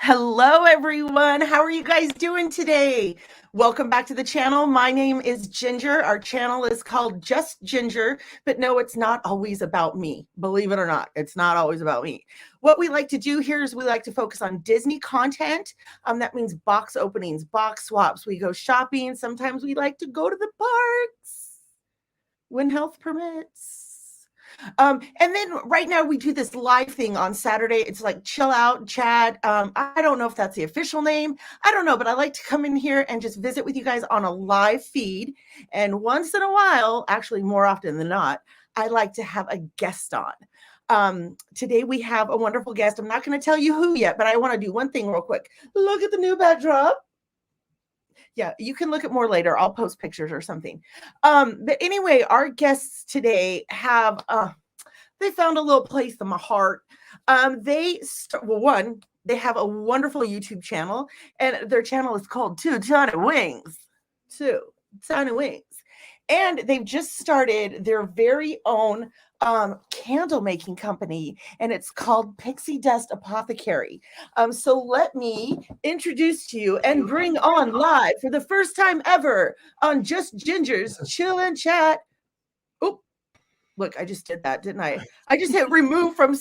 Hello, everyone. How are you guys doing today? Welcome back to the channel. My name is Ginger. Our channel is called Just Ginger, but no, it's not always about me. Believe it or not, it's not always about me. What we like to do here is we like to focus on Disney content. That means box openings, box swaps. We go shopping. Sometimes we like to go to the parks when health permits. And then right now we do this live thing on Saturday. It's like chill out, chat. I don't know if that's the official name. I don't know, but I like to come in here and just visit with you guys on a live feed. And once in a while, actually more often than not, I like to have a guest on. Today we have a wonderful guest. I'm not going to tell you who yet, but I want to do one thing real quick. Look at the new backdrop. Yeah, you can look at more later. I'll post pictures or something. But anyway, our guests today have they found a little place in my heart. They have a wonderful YouTube channel, and their channel is called Two Tiny Wings. Two Tiny Wings. And they've just started their very own candle making company, and it's called PixieDust Apothecary. So let me introduce to you and bring on live for the first time ever on Just Ginger's Chill and Chat. Oh, look, I just did that, didn't I? I just hit remove from.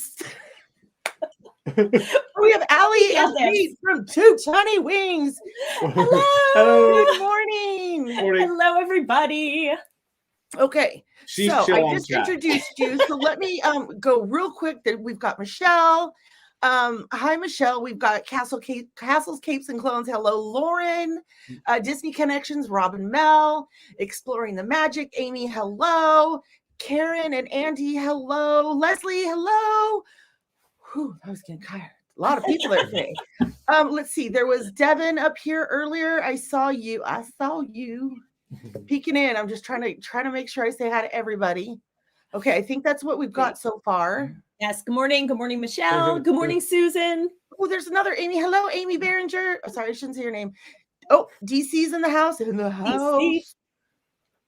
We have Aly and Pete from Two Tiny Wings. Hello. Hello. Good morning. Hello, everybody. Okay, so I just introduced you. So let me go real quick. We've got Michelle. Hi, Michelle. We've got Castles, Capes, and Clones. Hello, Lauren. Disney Connections, Robin Mel. Exploring the Magic, Amy. Hello. Karen and Andy. Hello. Leslie. Hello. Whew, I was getting tired. A lot of people there today. Let's see. There was Devin up here earlier. I saw you. Peeking in. I'm just trying to make sure I say hi to everybody. Okay, I think that's what we've got so far. Yes. Good morning. Good morning, Michelle. Good morning, Susan. Oh, there's another Amy. Hello, Amy Behringer. Oh, sorry, I shouldn't say your name. Oh, DC's in the house. DC.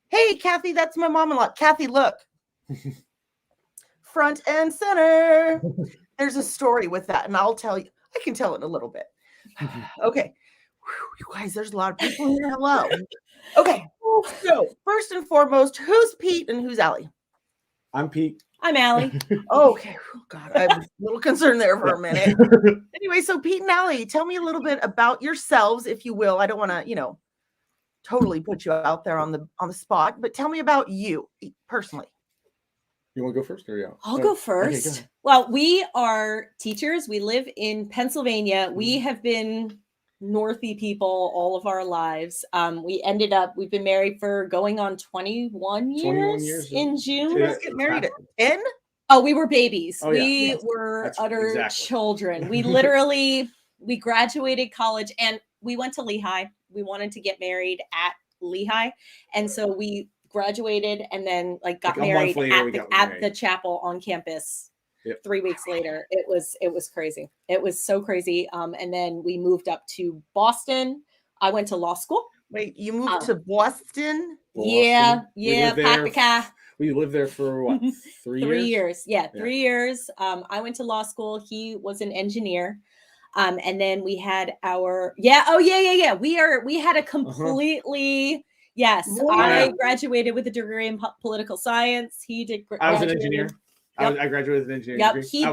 Hey, Kathy, that's my mom-in-law. Kathy, look. Front and center. There's a story with that, and I'll tell you. I can tell it in a little bit. Okay. Whew, you guys, there's a lot of people here. Hello. Okay. So first and foremost, who's Pete and who's Aly? I'm Pete. I'm Aly. Okay. Oh, God, I was a little concerned there for a minute. Anyway, so Pete and Aly, tell me a little bit about yourselves, if you will. I don't want to, totally put you out there on the spot, but tell me about you personally. You want to go first or yeah? I'll go first. Okay, go well, we are teachers. We live in Pennsylvania. We have been Northy people all of our lives. We've been married for going on 21 years in June. Let's get married at 10? Oh, we were babies. Oh, we were utter children. We literally, we graduated college and we went to Lehigh. We wanted to get married at Lehigh. And so we graduated and then got married at the chapel on campus. Yep. 3 weeks later. It was crazy. It was so crazy. And then we moved up to Boston. I went to law school. Wait, you moved to Boston? Yeah. Pack the car. We lived there for what? 3 years? Yeah, 3 years. I went to law school. He was an engineer. And then we had our We had a completely yes. Wow. I graduated with a degree in political science. He did. I was an engineer. Yep. I graduated with an engineering degree.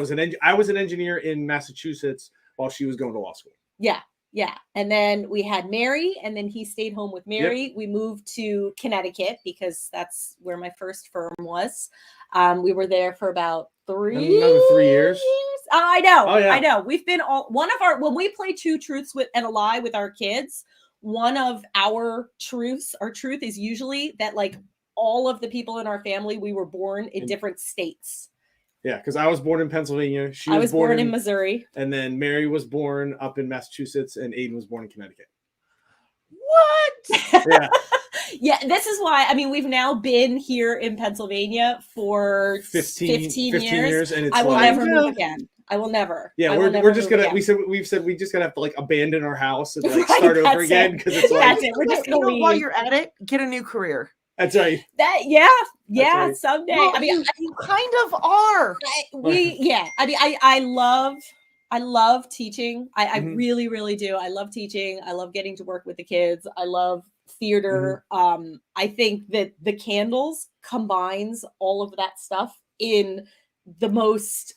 I was an engineer in Massachusetts while she was going to law school. Yeah. And then we had Mary, and then he stayed home with Mary. Yep. We moved to Connecticut because that's where my first firm was. We were there for about 3 years. I know. Oh, yeah. I know. We've been when we play Two Truths and a Lie with our kids, one of our truth is usually that all of the people in our family, we were born in different states. Yeah, because I was born in Pennsylvania. I was born in Missouri. And then Mary was born up in Massachusetts, and Aiden was born in Connecticut. What? Yeah. Yeah, this is why, we've now been here in Pennsylvania for 15 years. And it's I will never move again. I will never. Yeah, we're just gonna. We've said we just gonna have to abandon our house and start over again because it's that's it. We're just gonna leave. While you're at it, get a new career. That's right. Right. Someday. Well, you kind of are. I love I love teaching. I really, really do. I love teaching. I love getting to work with the kids. I love theater. I think that the candles combines all of that stuff in the most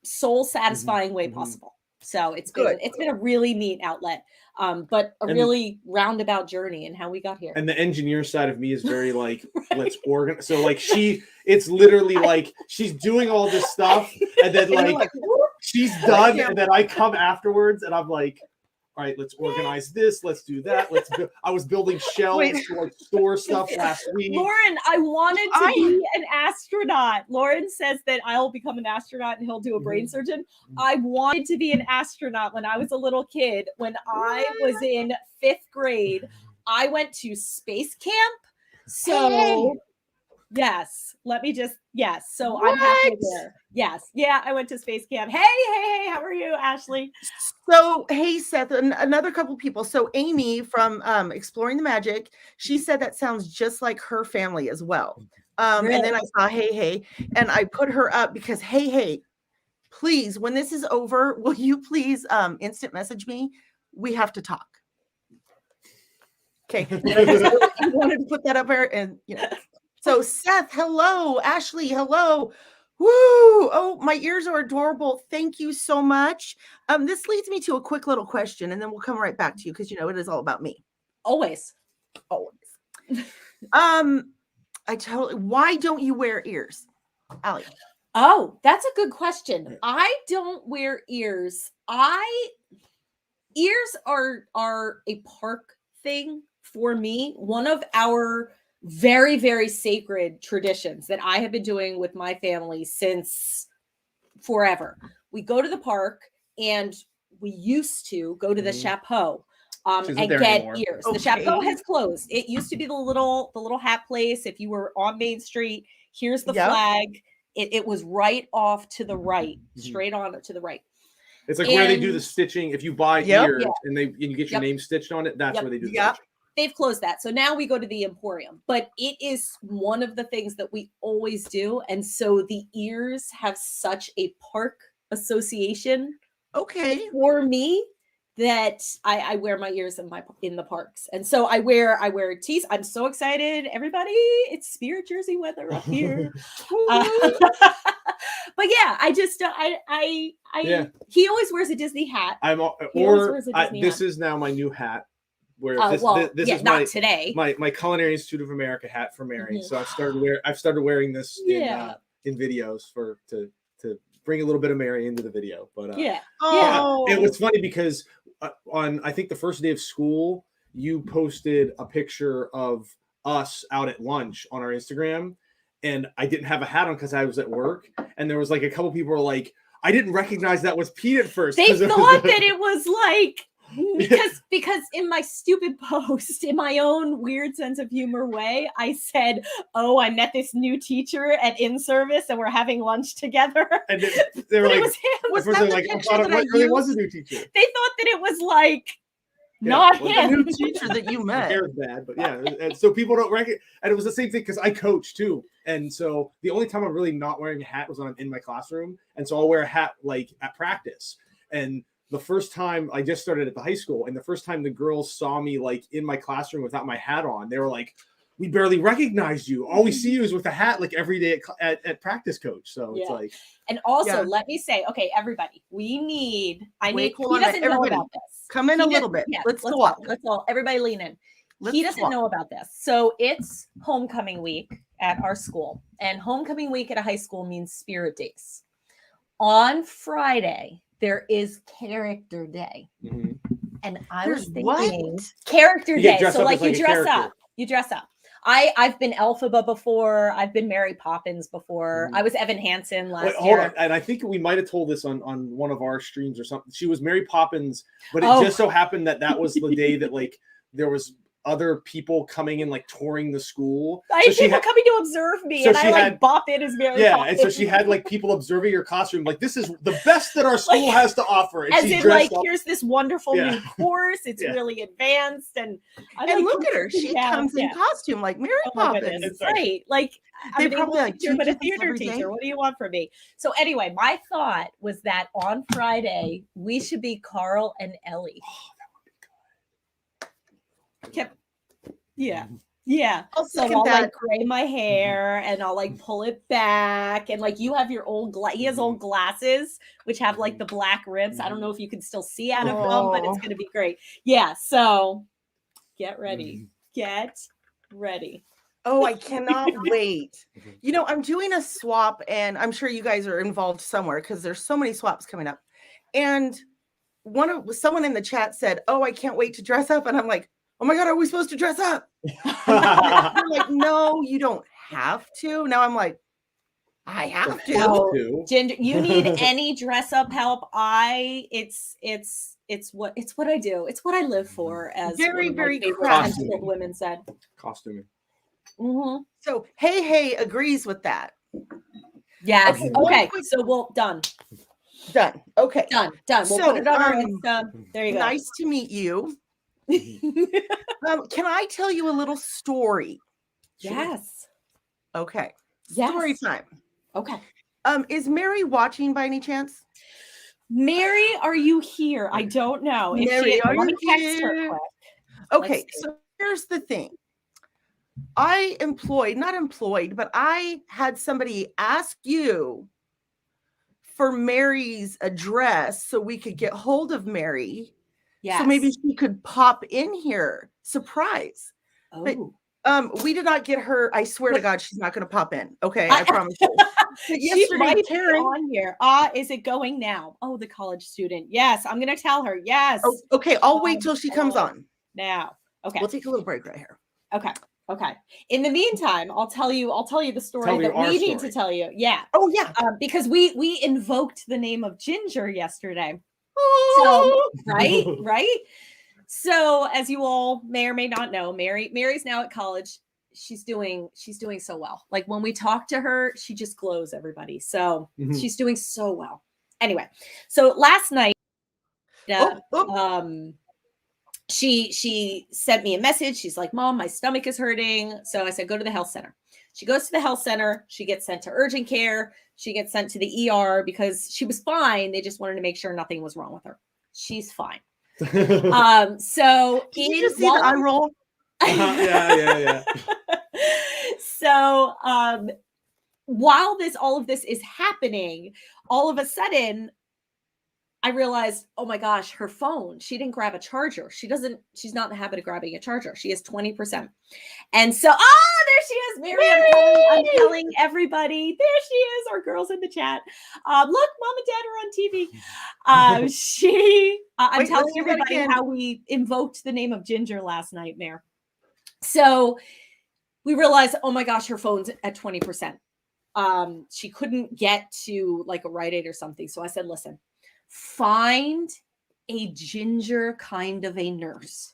soul satisfying way possible. So it's been a really neat outlet, but really roundabout journey in how we got here. And the engineer side of me is very like, let's organize. So like it's literally like she's doing all this stuff, and then like she's done, and then I come afterwards, and I'm like, all right, let's organize this. Let's do that. I was building shelves to like store stuff last week. Lauren, I wanted to be an astronaut. Lauren says that I'll become an astronaut and he'll do a brain surgeon. I wanted to be an astronaut when I was a little kid. When I was in 5th grade, I went to space camp. So yes, So I'm happy there. Yes. Yeah, I went to space camp. Hey, how are you, Ashley? So, hey, Seth, another couple people. So Amy from Exploring the Magic, she said that sounds just like her family as well. Really? And then I saw hey, and I put her up because hey, please, when this is over, will you please instant message me? We have to talk. Okay. I wanted to put that up there, and So Seth, hello. Ashley, hello. Woo! Oh, my ears are adorable. Thank you so much. This leads me to a quick little question, and then we'll come right back to you because it is all about me. Always. Why don't you wear ears, Aly? Oh, that's a good question. I don't wear ears. Ears are a park thing for me. One of our very, very sacred traditions that I have been doing with my family since forever. We go to the park, and we used to go to the chapeau and get ears. Okay. The chapeau has closed. It used to be the little hat place. If you were on Main Street, here's the flag. It was right off to the right, straight on to the right. It's like where they do the stitching. If you buy ears and you get your name stitched on it, that's where they do the stitching. They've closed that. So now we go to the Emporium, but it is one of the things that we always do. And so the ears have such a park association for me that I wear my ears in the parks. And so I wear tees. I'm so excited. Everybody, it's Spirit Jersey weather up here. But yeah, he always wears a Disney hat. This is now my new hat. Where this is not today. My Culinary Institute of America hat for Mary. So I've started wearing this in videos to bring a little bit of Mary into the video. But it was funny because on I think the first day of school, you posted a picture of us out at lunch on our Instagram, and I didn't have a hat on because I was at work, and there was like a couple people were like, I didn't recognize that was Pete at first. They thought that it was like. Because in my stupid post, in my own weird sense of humor way, I said, "Oh, I met this new teacher at in-service, and we're having lunch together." And they were like, "I thought it really was a new teacher." They thought that it was like not him. The new teacher that you met. Hair is bad, but and so people don't recognize. And it was the same thing because I coach too, and so the only time I'm really not wearing a hat was when I'm in my classroom, and so I'll wear a hat like at practice. And the first time I just started at the high school, and the first time the girls saw me like in my classroom without my hat on, they were like, "We barely recognized you. All we see you is with a hat like every day at practice, coach." So it's like, and also let me say, okay, everybody, he doesn't know about this. Come in a little bit. Yeah, let's talk. Let's all everybody lean in. He doesn't know about this. So it's homecoming week at our school, and homecoming week at a high school means Spirit Days. On Friday, there is Character Day. And I was thinking Character Day. So like you dress up. You dress up. I've been Elphaba before. I've been Mary Poppins before. I was Evan Hansen last year. Hold on. And I think we might have told this on one of our streams or something. She was Mary Poppins, but it just so happened that was the day that like there was other people coming and like touring the school. I had people coming to observe me, and I like bop in as Mary. Yeah, and so she had like people observing her costume. Like, this is the best that our school has to offer. And as in, like, here's this wonderful new course. It's really advanced, and look at her. She comes in costume like Mary Poppins. Right? Like, they probably like, but a theater teacher. What do you want from me? So anyway, my thought was that on Friday we should be Carl and Ellie. Yeah. So I'll like gray my hair and I'll like pull it back, and like you have your old he has old glasses which have like the black ribs. I don't know if you can still see out of them, but it's gonna be great. Yeah. So get ready. Oh, I cannot wait. You know, I'm doing a swap, and I'm sure you guys are involved somewhere because there's so many swaps coming up. And someone in the chat said, "Oh, I can't wait to dress up," and I'm like, "Oh my God, are we supposed to dress up?" They're like, "No, you don't have to." Now I'm like, I have to. Ginger, you need any dress up help? It's what I do. It's what I live for. As very women said. Costuming. Mm-hmm. So hey agrees with that. Yes. Okay. So done. Okay. Done. We'll put it on our Insta. There you go. Nice to meet you. Can I tell you a little story? Yes. Okay. Yes. Story time. Okay. Is Mary watching by any chance? Mary, are you here? I don't know. Mary, let me text her quick. Okay, so here's the thing. I had somebody ask you for Mary's address so we could get hold of Mary. Yes. So maybe she could pop in here. Surprise. Oh. But we did not get her. I swear to God, she's not going to pop in. Okay, I promise you. Yesterday, Karen on here. Is it going now? Oh, the college student. Yes, I'm going to tell her. Yes. Oh, okay, I'll wait till she comes on. Now. Okay. We'll take a little break right here. Okay. In the meantime, I'll tell you the story that we need to tell you. Yeah. Oh yeah. Because we invoked the name of Ginger yesterday. So, right. So, as you all may or may not know, Mary's now at college. She's doing so well. Like when we talk to her, she just glows, everybody. So she's doing so well. Anyway, so last night, she sent me a message. She's like, "Mom, my stomach is hurting." So I said, "Go to the health center." She goes to the health center. She gets sent to urgent care. She gets sent to the ER because she was fine. They just wanted to make sure nothing was wrong with her. She's fine. So did you just see the eye roll? Yeah. So while all of this is happening, all of a sudden I realized, oh my gosh, her phone, she didn't grab a charger. She's not in the habit of grabbing a charger. She has 20%. And so, there she is, Mary. I'm telling everybody. There she is, our girls in the chat. Look, Mom and Dad are on TV. I'm telling everybody how we invoked the name of Ginger last night, Mare. So we realized, oh my gosh, her phone's at 20%. She couldn't get to like a Rite Aid or something. So I said, listen, find a Ginger kind of a nurse.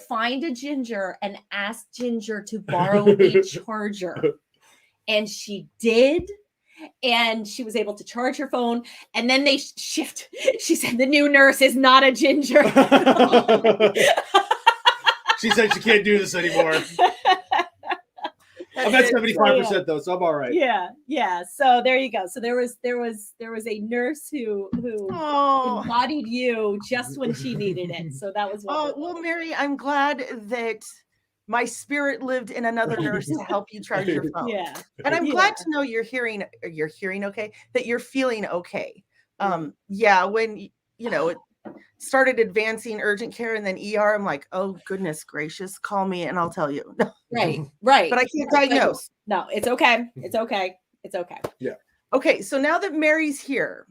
Find a Ginger and ask Ginger to borrow a charger. And she did. And she was able to charge her phone. And then they shift. She said, the new nurse is not a Ginger. She said she can't do this anymore. I'm at 75% though, so I'm all right. Yeah. So there you go. So there was a nurse who embodied you just when she needed it. So that was well, Mary, I'm glad that my spirit lived in another nurse to help you charge your phone. Yeah. And I'm glad to know you're hearing okay, that you're feeling okay. When it started advancing urgent care and then ER, I'm like, oh goodness gracious, call me and I'll tell you. Right. But I can't diagnose. No, it's okay. It's okay. Yeah. Okay, so now that Mary's here,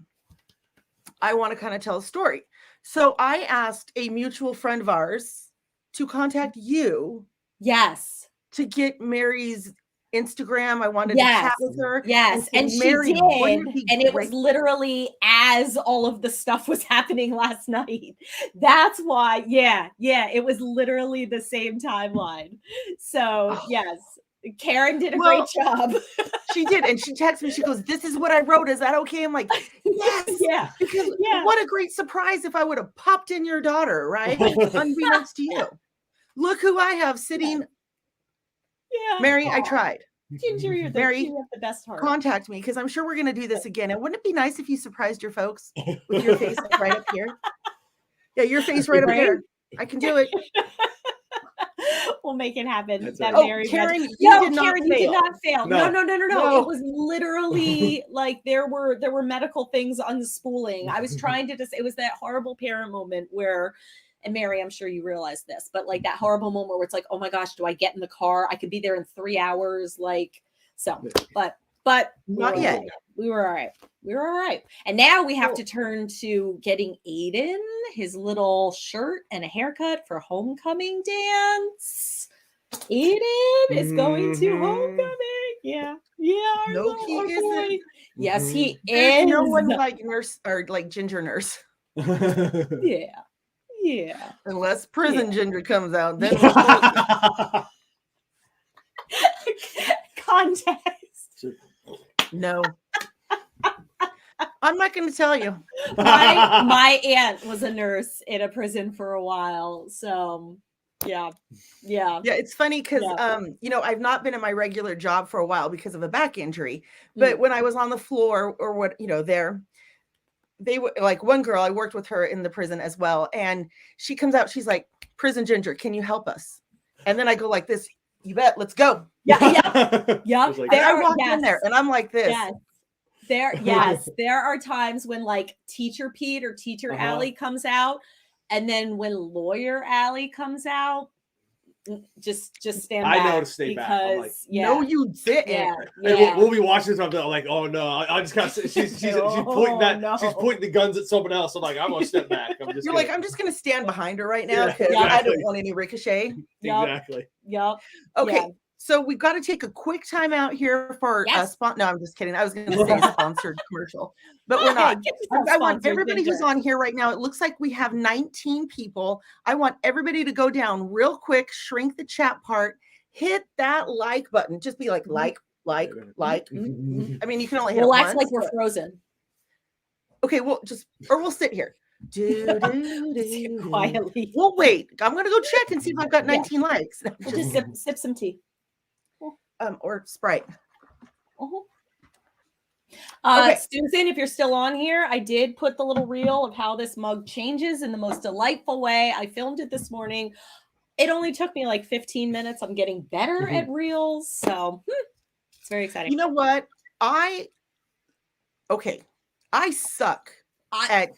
I want to kind of tell a story. So I asked a mutual friend of ours to contact you. Yes. To get Mary's Instagram. I wanted to chat with her. Yes. And she did. And it was literally as all of the stuff was happening last night. That's why, it was literally the same timeline. So yes, Karen did a great job. She did. And she texted me, she goes, this is what I wrote. Is that okay? I'm like, yes. Because what a great surprise if I would have popped in your daughter, right? Unbeknownst to you. Look who I have sitting. Yeah. Mary, I tried. Ginger, you have the best heart. Contact me because I'm sure we're going to do this again. And wouldn't it be nice if you surprised your folks with your face like right up here? Yeah, your face right up there. I can do it. We'll make it happen. Karen, you did not fail. No. It was literally like there were medical things unspooling. I was trying to it was that horrible parent moment where, and Mary, I'm sure you realize this, but like that horrible moment where it's like, oh my gosh, do I get in the car? I could be there in 3 hours. Like, so, but not yet. We were all right. And now we have to turn to getting Aiden his little shirt and a haircut for homecoming dance. Aiden is going to homecoming. Yeah. No, he isn't. Yes, he There's is. No one like nurse or like Ginger Nurse. Yeah. Unless Prison Ginger comes out, then context. No. I'm not going to tell you. My aunt was a nurse in a prison for a while, so yeah. It's funny because I've not been in my regular job for a while because of a back injury. But when I was on the floor or what, there. They were like one girl, I worked with her in the prison as well. And she comes out, she's like, Prison Ginger, can you help us? And then I go like this, you bet, let's go. Yeah. Like, I walked in there and I'm like this. There are times when like Teacher Pete or Teacher Aly comes out. And then when Lawyer Aly comes out, just stand back. I know to stay back. I'm like, no, you didn't. And we'll be watching something. I'm like, oh no, I just got. She's pointing that. No. She's pointing the guns at someone else. I'm like, I'm gonna step back. I'm just gonna stand behind her right now because I don't want any ricochet. Exactly. Yep. Okay. So we've got to take a quick time out here for a spot. No, I'm just kidding. I was going to say sponsored commercial, but we're not. I want everybody who's on here right now. It looks like we have 19 people. I want everybody to go down real quick, shrink the chat part, hit that like button. Just be like. I mean, you can only hit it once. Like we're frozen. Okay, we'll sit here. Quietly. Well, wait. I'm going to go check and see if I've got 19 likes. We'll just sip some tea. Or Sprite. Okay. Susan, if you're still on here, I did put the little reel of how this mug changes in the most delightful way. I filmed it this morning. It only took me like 15 minutes. I'm getting better at reels. So it's very exciting. You know what? I suck at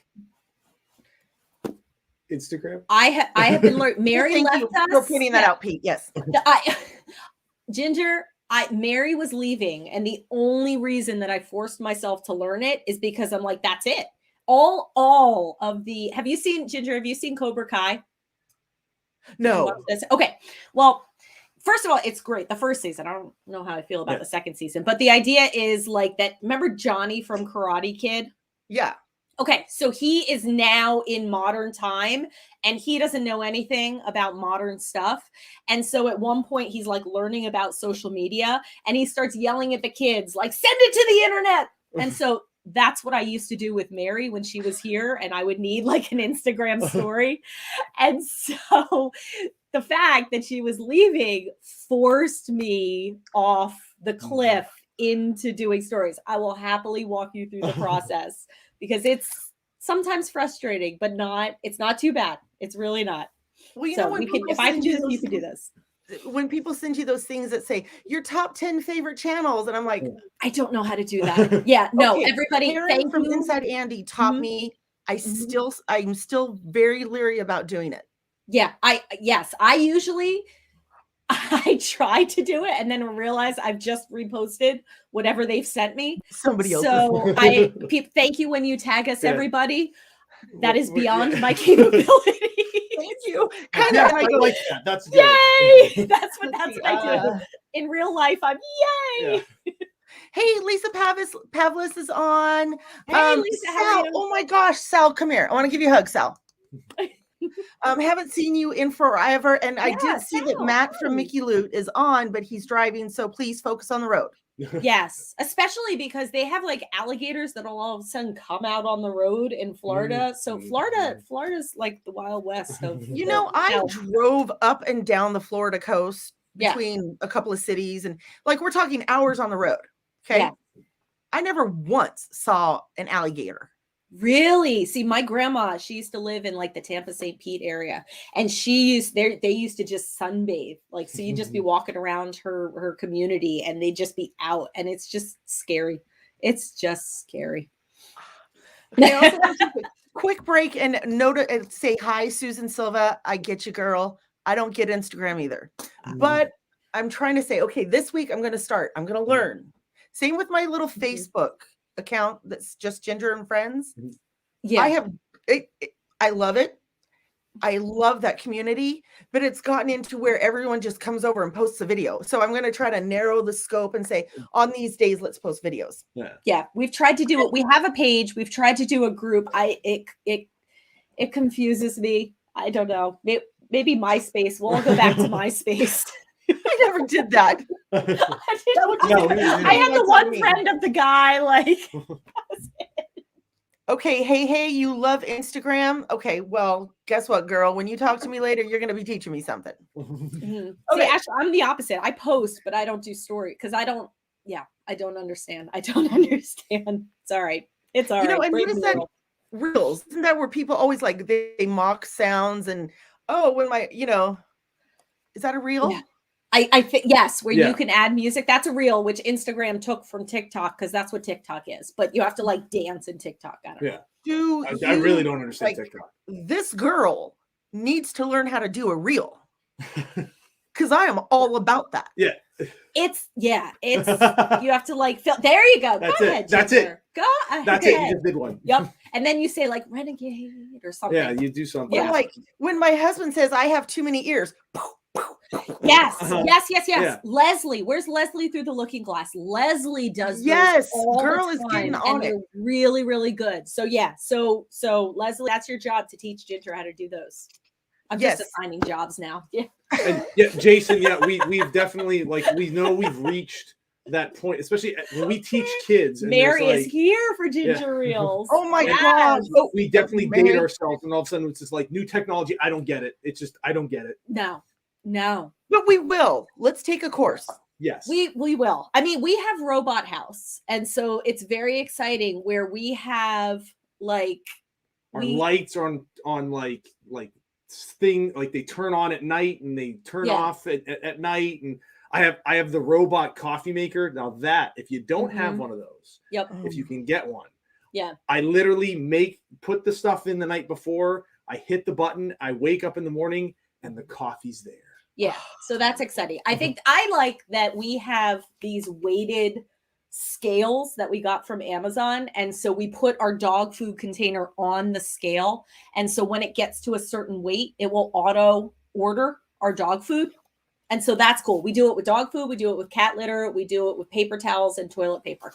Instagram. I have been learning. Mary left us. You're pointing that out, Pete. Yes. Ginger, Mary was leaving, and the only reason that I forced myself to learn it is because I'm like, that's it. All of the. Have you seen Cobra Kai? No. Okay. Well, first of all, it's great. The first season. I don't know how I feel about the second season, but the idea is like that. Remember Johnny from Karate Kid? Yeah. Okay, so he is now in modern time and he doesn't know anything about modern stuff. And so at one point he's like learning about social media and he starts yelling at the kids, like, send it to the internet. And so that's what I used to do with Mary when she was here and I would need like an Instagram story. And so the fact that she was leaving forced me off the cliff into doing stories. I will happily walk you through the process. Because it's sometimes frustrating, but it's not too bad. It's really not. Well, if I can do this, you can do this. When people send you those things that say your top 10 favorite channels, and I'm like, I don't know how to do that. Yeah, no, everybody. Karen from Inside Andy taught me. I'm still very leery about doing it. Yeah, I try to do it and then realize I've just reposted whatever they've sent me. Somebody else. So thank you when you tag us, everybody. That is beyond my capability. Thank you. Kind of like that. That's yay. That's what I do. In real life, I'm yay. Hey, Lisa Pavlis is on. Hey, Lisa, how Sal, are you? oh my gosh, Sal, come here. I want to give you a hug, Sal. Haven't seen you in forever, and I did see that Matt from Mickey Loot is on, but he's driving, so please focus on the road. Yes, especially because they have like alligators that'll all of a sudden come out on the road in Florida. So Florida's like the Wild West of I drove up and down the Florida coast between a couple of cities, and like we're talking hours on the road. Okay. Yeah. I never once saw an alligator. Really? See, my grandma, she used to live in like the Tampa St. Pete area, and they used to just sunbathe. Like, so you'd just be walking around her community and they'd just be out, and it's just scary. It's just scary. Okay, also want to take a quick break and say hi, Susan Silva. I get you, girl. I don't get Instagram either, but I'm trying to say, okay, this week I'm going to start. I'm going to learn. Same with my little Facebook account that's just Ginger and Friends. Yeah, I have it. I love it. I love that community, but it's gotten into where everyone just comes over and posts a video. So I'm going to try to narrow the scope and say, on these days, let's post videos. Yeah, we've tried to do it. We have a page. We've tried to do a group. It confuses me. I don't know. Maybe MySpace. We'll all go back to MySpace. I never did that. I had the one friend of the guy. Like, okay, hey, you love Instagram? Okay, well, guess what, girl? When you talk to me later, you're going to be teaching me something. Okay. See, actually, I'm the opposite. I post, but I don't do story because I don't understand. I don't understand. It's all right. It's all right. And what is that? Reels. Isn't that where people always like they mock sounds and when my, is that a reel? Yeah. I think yes, where you can add music. That's a reel, which Instagram took from TikTok because that's what TikTok is. But you have to like dance in TikTok. I don't know. I really don't understand TikTok. This girl needs to learn how to do a reel because I am all about that. Yeah. It's you have to like fill. There you go. That's go it. ahead, That's it. Go ahead. That's it. You just did one. Yep. And then you say like renegade or something. Yeah, you do something. Yeah. Like when my husband says I have too many ears. Yes. Yeah. Leslie, where's Leslie through the looking glass? Leslie does. Yes, all girl is getting on it. Really, really good. So yeah. So Leslie, that's your job to teach Ginger how to do those. I'm just assigning jobs now. Yeah. And Jason. Yeah, we've definitely we know we've reached that point, especially when we teach kids. And Mary is here for Ginger Reels. Oh my gosh. We definitely date ourselves, and all of a sudden it's just like new technology. I don't get it. It's just I don't get it. No. But we will. Let's take a course. Yes. We will. I mean, we have Robot House. And so it's very exciting where we have our lights are on like thing, like they turn on at night and they turn off at night. And I have the robot coffee maker. Now that if you don't have one of those, if you can get one, I literally put the stuff in the night before. I hit the button. I wake up in the morning and the coffee's there. Yeah, so that's exciting. I think I like that we have these weighted scales that we got from Amazon. And so we put our dog food container on the scale. And so when it gets to a certain weight, it will auto order our dog food. And so that's cool. We do it with dog food. We do it with cat litter. We do it with paper towels and toilet paper.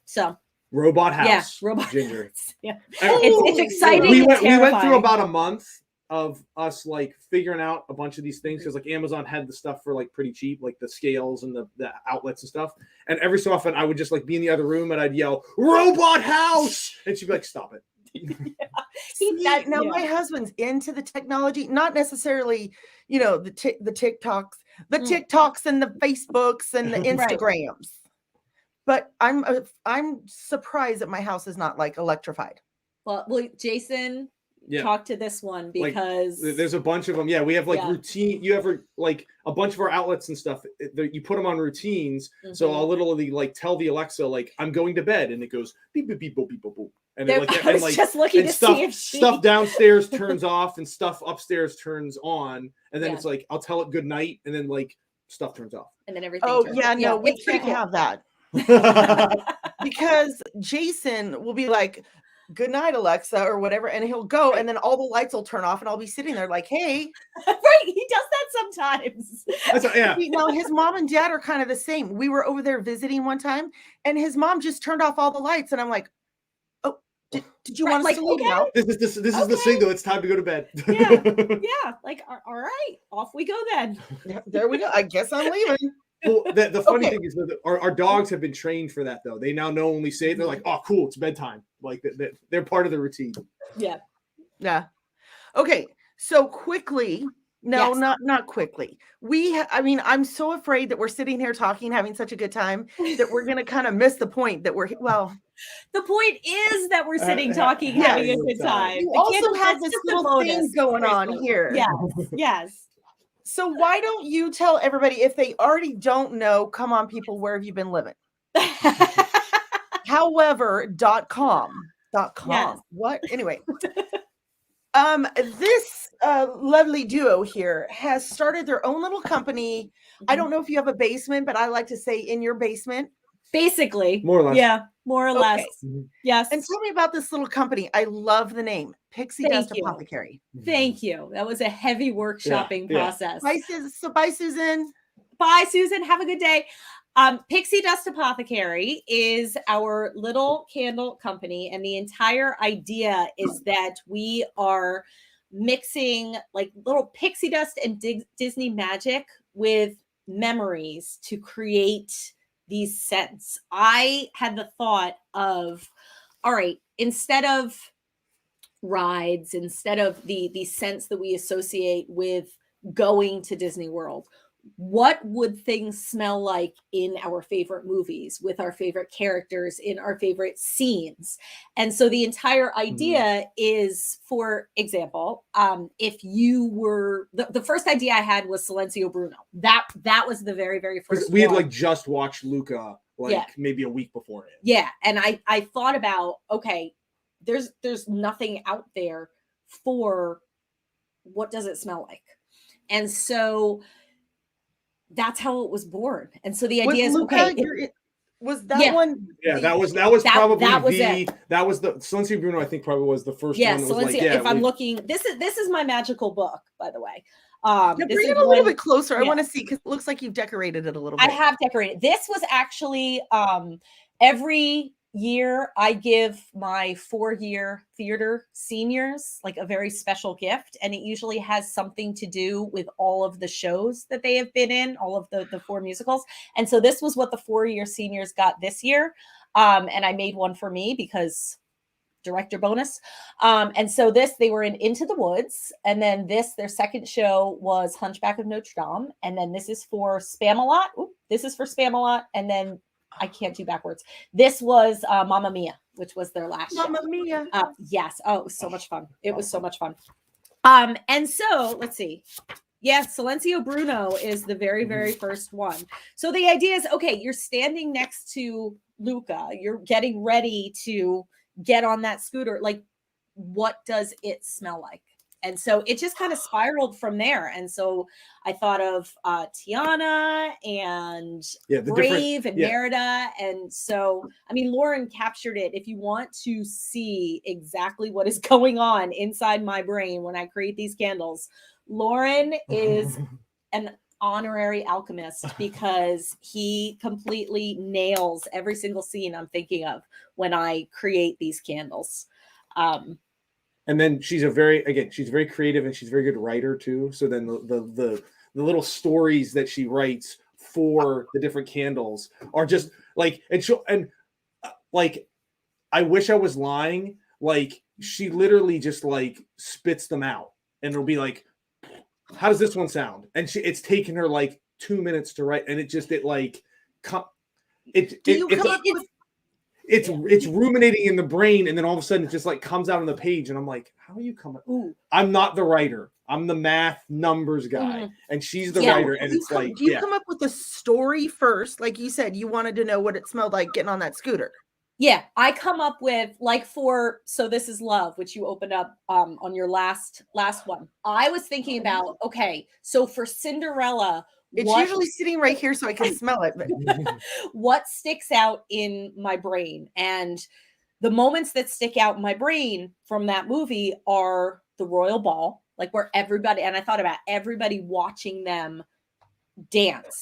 So Robot House. Yeah, Robot Ginger. House. Yeah. It's exciting. We went through about a month of us figuring out a bunch of these things because Amazon had the stuff for pretty cheap, like the scales and the outlets and stuff. And every so often I would just be in the other room and I'd yell "Robot House," and she'd be like, "Stop it." My husband's into the technology, not necessarily, the TikToks, and the Facebooks and the Instagrams. Right. But I'm surprised that my house is not electrified. Well, Jason. Talk to this one because there's a bunch of them. Yeah, we have routine. You have a bunch of our outlets and stuff. You put them on routines, so I'll literally tell the Alexa I'm going to bed, and it goes beep beep beep boop beep boop boop. And I was just looking to see if stuff downstairs turns off and stuff upstairs turns on, and then it's I'll tell it good night, and then stuff turns off, and then everything. Oh yeah, no, we can't have that because Jason will be like, good night, Alexa, or whatever. And he'll go, and then all the lights will turn off, and I'll be sitting there like, hey. Right. He does that sometimes. Yeah. Now, his mom and dad are kind of the same. We were over there visiting one time, and his mom just turned off all the lights. And I'm like, oh, did you want us to leave now? This is the signal. It's time to go to bed. Yeah. Like, all right, off we go then. There we go. I guess I'm leaving. Well, the funny thing is that our dogs have been trained for that, though. They now know when we say it, they're like, oh, cool, it's bedtime. Like, they're part of the routine. Yeah. Okay. So quickly, no, not quickly. I'm so afraid that we're sitting here talking, having such a good time that we're going to kind of miss the point that the point is that we're sitting talking, having a good time. You also have this little thing going on here. Yes. So why don't you tell everybody, if they already don't know, come on, people, where have you been living? However.com. Yes. What? Anyway. This lovely duo here has started their own little company. I don't know if you have a basement, but I like to say in your basement. Basically. More or less. Yeah, more or less. Yes. And tell me about this little company. I love the name. PixieDust Apothecary. Thank you. That was a heavy workshopping process. Bye, Susan. Bye, Susan. Have a good day. PixieDust Apothecary is our little candle company, and the entire idea is that we are mixing like little pixie dust and Disney magic with memories to create these scents. I had the thought of, all right, instead of rides, instead of the scents that we associate with going to Disney World, what would things smell like in our favorite movies with our favorite characters in our favorite scenes? And so the entire idea is, for example, if you were the first idea I had was Silencio Bruno. That was the very, very first we had like just watched Luca maybe a week before it. Yeah. And I thought about, okay, there's nothing out there for what does it smell like? And so that's how it was born. And so the idea is, okay, was that one? Yeah, that was probably that was the Silencio Bruno, I think probably was the first one. That was if I'm looking, this is my magical book, by the way. Bring it a little bit closer. I want to see, because it looks like you've decorated it a little bit. I have decorated. This was actually every year I give my 4-year theater seniors like a very special gift, and it usually has something to do with all of the shows that they have been in, all of the 4 musicals. And so this was what the 4-year seniors got this year, and I made one for me because director bonus. And so they were in Into the Woods, and then their second show was Hunchback of Notre Dame, and then this is for Spamalot. This is for Spamalot, and then I can't do backwards. This was Mamma Mia, which was their last show. Mamma Mia. Yes. Oh, it was so much fun. It was so much fun. And so let's see. Yeah, Silencio Bruno is the very, very first one. So the idea is, okay, you're standing next to Luca. You're getting ready to get on that scooter. Like, what does it smell like? And so it just kind of spiraled from there. And so I thought of Tiana and Brave and Merida. And so, I mean, Lauren captured it. If you want to see exactly what is going on inside my brain when I create these candles, Lauren is an honorary alchemist because he completely nails every single scene I'm thinking of when I create these candles. And then she's very creative, and she's a very good writer too. So then the little stories that she writes for the different candles are just like, I wish I was lying. Like, she literally just like spits them out, and it'll be like, how does this one sound? And it's taken her like 2 minutes to write, and it's ruminating in the brain, and then all of a sudden it just like comes out on the page, and I'm like, how are you coming? Ooh. I'm not the writer. I'm the math numbers guy, and she's the writer. And it's like, do you come up with the story first? Like you said, you wanted to know what it smelled like getting on that scooter. Yeah, I come up with like So This Is Love, which you opened up on your last one. I was thinking about, okay, so for Cinderella, it's usually sitting right here so I can smell it. But what sticks out in my brain? And the moments that stick out in my brain from that movie are the royal ball, like where everybody, and I thought about everybody watching them dance.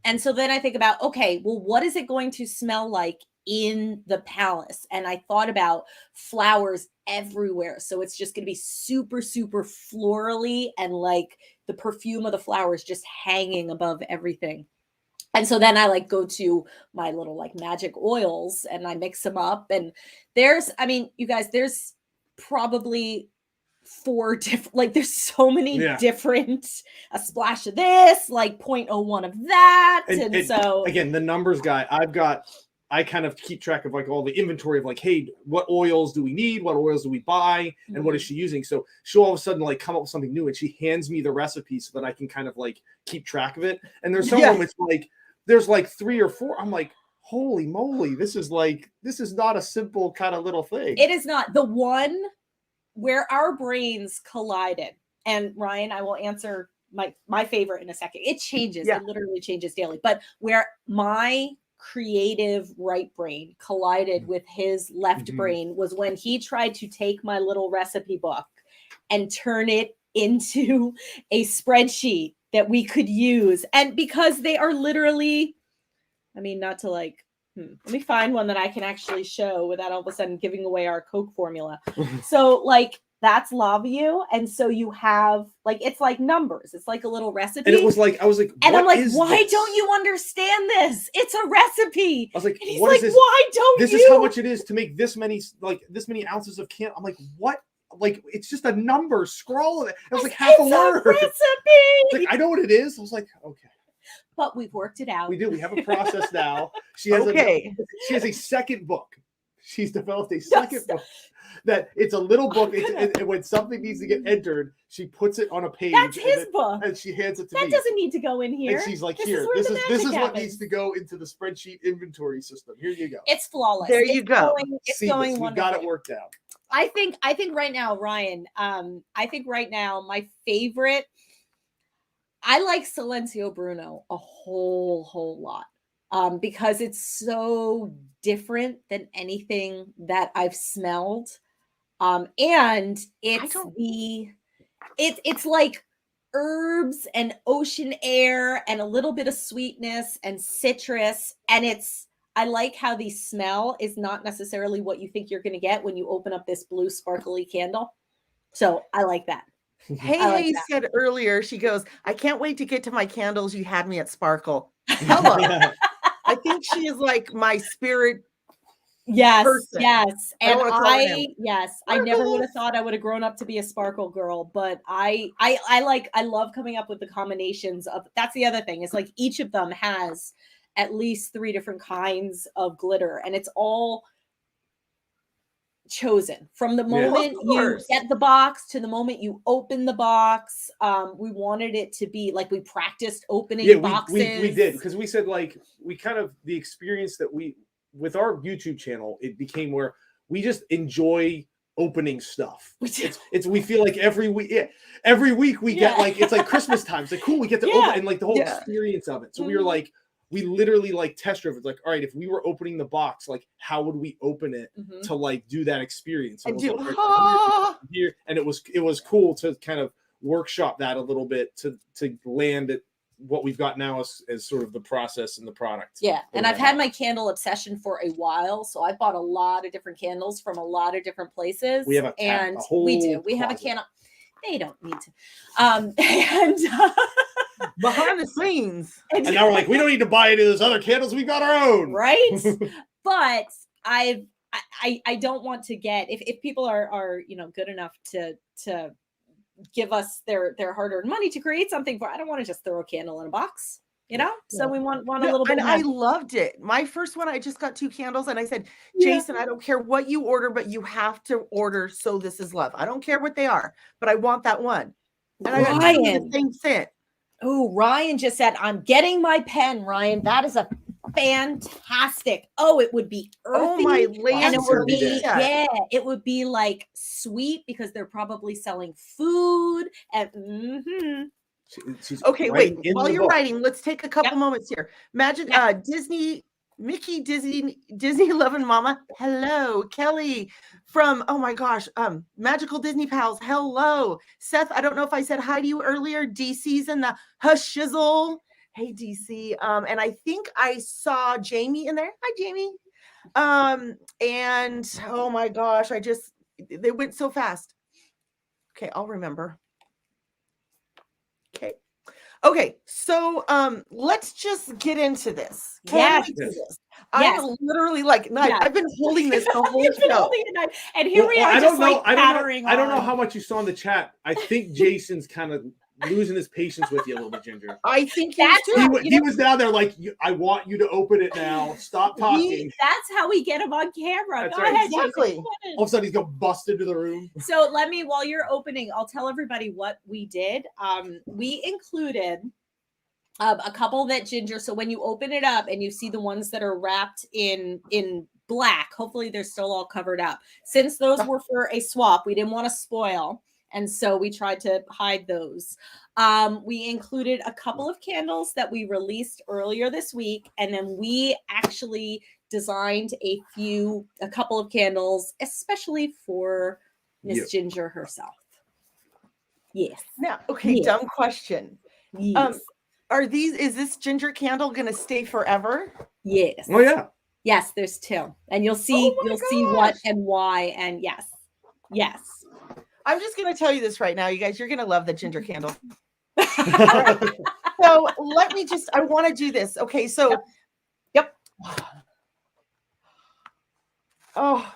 And so then I think about, okay, well, what is it going to smell like in the palace? And I thought about flowers everywhere. So it's just going to be super, super florally, and like the perfume of the flowers just hanging above everything. And so then I like go to my little like magic oils and I mix them up. And there's, I mean, you guys, there's probably 4 different, like there's so many different, a splash of this, like 0.01 of that. And so again, the numbers guy, I kind of keep track of like all the inventory of like, hey, what oils do we need? What oils do we buy? And what is she using? So she'll all of a sudden like come up with something new, and she hands me the recipe so that I can kind of like keep track of it. And there's some moments like there's like 3 or 4. I'm like, holy moly, this is not a simple kind of little thing. It is not. The one where our brains collided, and Ryan, I will answer my favorite in a second. It changes. It literally changes daily. But where my creative right brain collided with his left brain was when he tried to take my little recipe book and turn it into a spreadsheet that we could use. And because they are literally, I mean, not to like, let me find one that I can actually show without all of a sudden giving away our Coke formula. So like, that's LaView. And so you have like, it's like numbers. It's like a little recipe. And it was like, I was like, and I'm like, why don't you understand this? It's a recipe. I was like, and he's like, why don't this you? This is how much it is to make this many ounces of can. I'm like, what? Like, it's just a number. Scroll it. It was like half a word. Recipe. Like, I know what it is. I was like, okay. But we've worked it out. We do. We have a process now. She has a second book. She's developed a second book that it's a little book. And when something needs to get entered, she puts it on a page. That's his book. And she hands it to me. That doesn't need to go in here. And she's like, here, this is what needs to go into the spreadsheet inventory system. Here you go. It's flawless. There you go. It's going we got it worked out. I think right now, Ryan, I think right now my favorite, I like Silencio Bruno a whole lot because it's so different than anything that I've smelled. And it's like herbs and ocean air and a little bit of sweetness and citrus. And I like how the smell is not necessarily what you think you're going to get when you open up this blue sparkly candle. So I like that. Hey said earlier, she goes, I can't wait to get to my candles. You had me at Sparkle. Hello. I think she is like my spirit. Yes, person. Yes. And I never would have thought I would have grown up to be a Sparkle girl, but I love coming up with the combinations of, that's the other thing. It's like each of them has at least 3 different kinds of glitter, and it's all chosen from the moment you get the box to the moment you open the box. We wanted it to be like, we practiced opening boxes. We did, because we said like, we kind of, the experience that with our YouTube channel, it became where we just enjoy opening stuff. We feel like every week we get like, it's like Christmas time. It's like, cool, we get to open, and like the whole experience of it. So we were like, we literally like test drove. It's like, all right, if we were opening the box, like how would we open it to like do that experience? And it was cool to kind of workshop that a little bit to land at what we've got now as sort of the process and the product. Yeah. And I've had my candle obsession for a while. So I bought a lot of different candles from a lot of different places. We have a whole we have a candle. They don't need to. Behind the scenes. And now we're like, we don't need to buy any of those other candles. We've got our own. Right. But I don't want to get, if people are, good enough to give us their hard-earned money to create something for, I don't want to just throw a candle in a box, so we want a little bit. And I loved it. My first one, I just got 2 candles, and I said, Jason, I don't care what you order, but you have to order So This Is Love. I don't care what they are, but I want that one. And I got the same scent. Oh, Ryan just said, I'm getting my pen, Ryan. That is a fantastic. Oh, it would be earthy. Oh, my Lance. And it would be, it would be like sweet because they're probably selling food. And okay, wait. While you're writing, let's take a couple moments here. Imagine Disney Mickey Disney loving mama. Hello, Kelly from oh my gosh, Magical Disney Pals. Hello, Seth. I don't know if I said hi to you earlier. DC's in the hush shizzle. Hey DC. And I think I saw Jamie in there. Hi Jamie. And oh my gosh, they went so fast. Okay, I'll remember. Okay, so let's just get into this. Can we do this? I'm literally like, I've been holding this the whole show. And here we are, just like pattering on. I don't know how much you saw in the chat. I think Jason's kind of losing his patience with you a little bit, Ginger. I think he was down there like, I want you to open it now. Stop talking. That's how we get him on camera. That's Go right. ahead, exactly. Jason. All of a sudden he's going to bust into the room. So while you're opening, I'll tell everybody what we did. We included a couple that Ginger, so when you open it up and you see the ones that are wrapped in black, hopefully they're still all covered up. Since those were for a swap, we didn't want to spoil. And so we tried to hide those. We included a couple of candles that we released earlier this week. And then we actually designed a couple of candles, especially for Miss Ginger herself. Yes. Now, okay, yes. Dumb question. Yes. Is this Ginger candle going to stay forever? Yes. Oh, yeah. Yes, there's two. And you'll see see what and why. And yes. I'm just going to tell you this right now, you guys. You're going to love the Ginger candle. Right. So I want to do this. Okay, so, yep. Oh,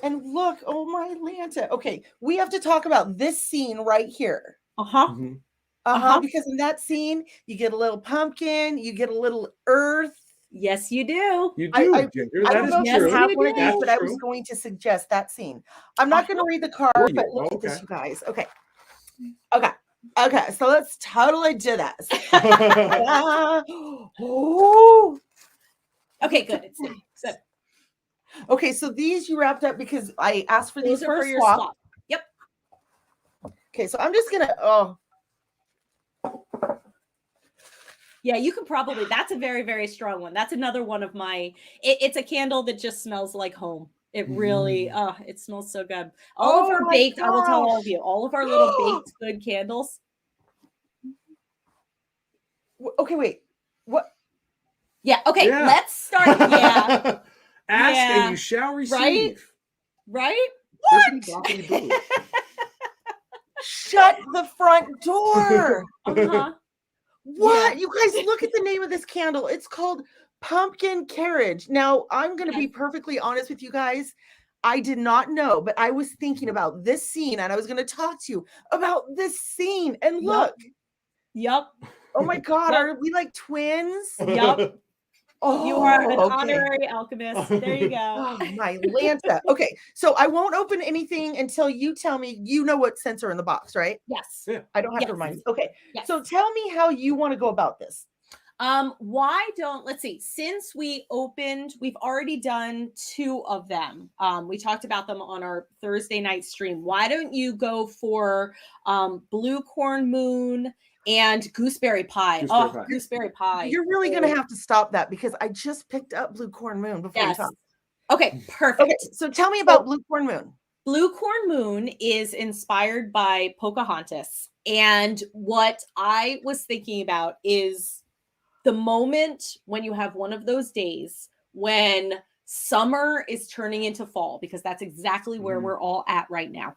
and look, oh my Lanta. Okay, we have to talk about this scene right here. Mm-hmm. Because in that scene, you get a little pumpkin, you get a little earth. Yes, you do. You do, Ginger. I don't know if you have one of these, but I true. was going to suggest that scene. I'm not going to read the card, but look at this, you guys. Okay. So let's totally do this. Okay, good. It's good. Okay, so these you wrapped up because I asked for these for your swap. swap. Yep. Okay, so I'm just gonna. Yeah, you could probably. That's a very, very strong one. That's another one of my. It's a candle that just smells like home. It really. It smells so good. All of our baked. Gosh. I will tell all of you. All of our little baked good candles. Okay, wait. What? Yeah. Okay. Yeah. Let's start. Yeah. Ask and you shall receive. Right? What? Shut the front door. What? You guys, look at the name of this candle. It's called Pumpkin Carriage. Now, I'm going to be perfectly honest with you guys. I did not know, but I was thinking about this scene and I was going to talk to you about this scene. And look. Yep. Oh my God. Are we like twins? Yep. Oh, you are an honorary alchemist. There you go. Oh, my Lanta. Okay, so I won't open anything until you tell me you know what scents are in the box, right? Yes. Yeah. I don't have to remind you. Okay. Yes. So tell me how you want to go about this. Let's see, since we've already done 2 of them. We talked about them on our Thursday night stream. Why don't you go for Blue Corn Moon and Gooseberry Pie? Gooseberry Pie. You're really going to have to stop that because I just picked up Blue Corn Moon before you talk. Okay, perfect. Okay, so tell me about Blue Corn Moon. Blue Corn Moon is inspired by Pocahontas. And what I was thinking about is the moment when you have one of those days when summer is turning into fall, because that's exactly where we're all at right now.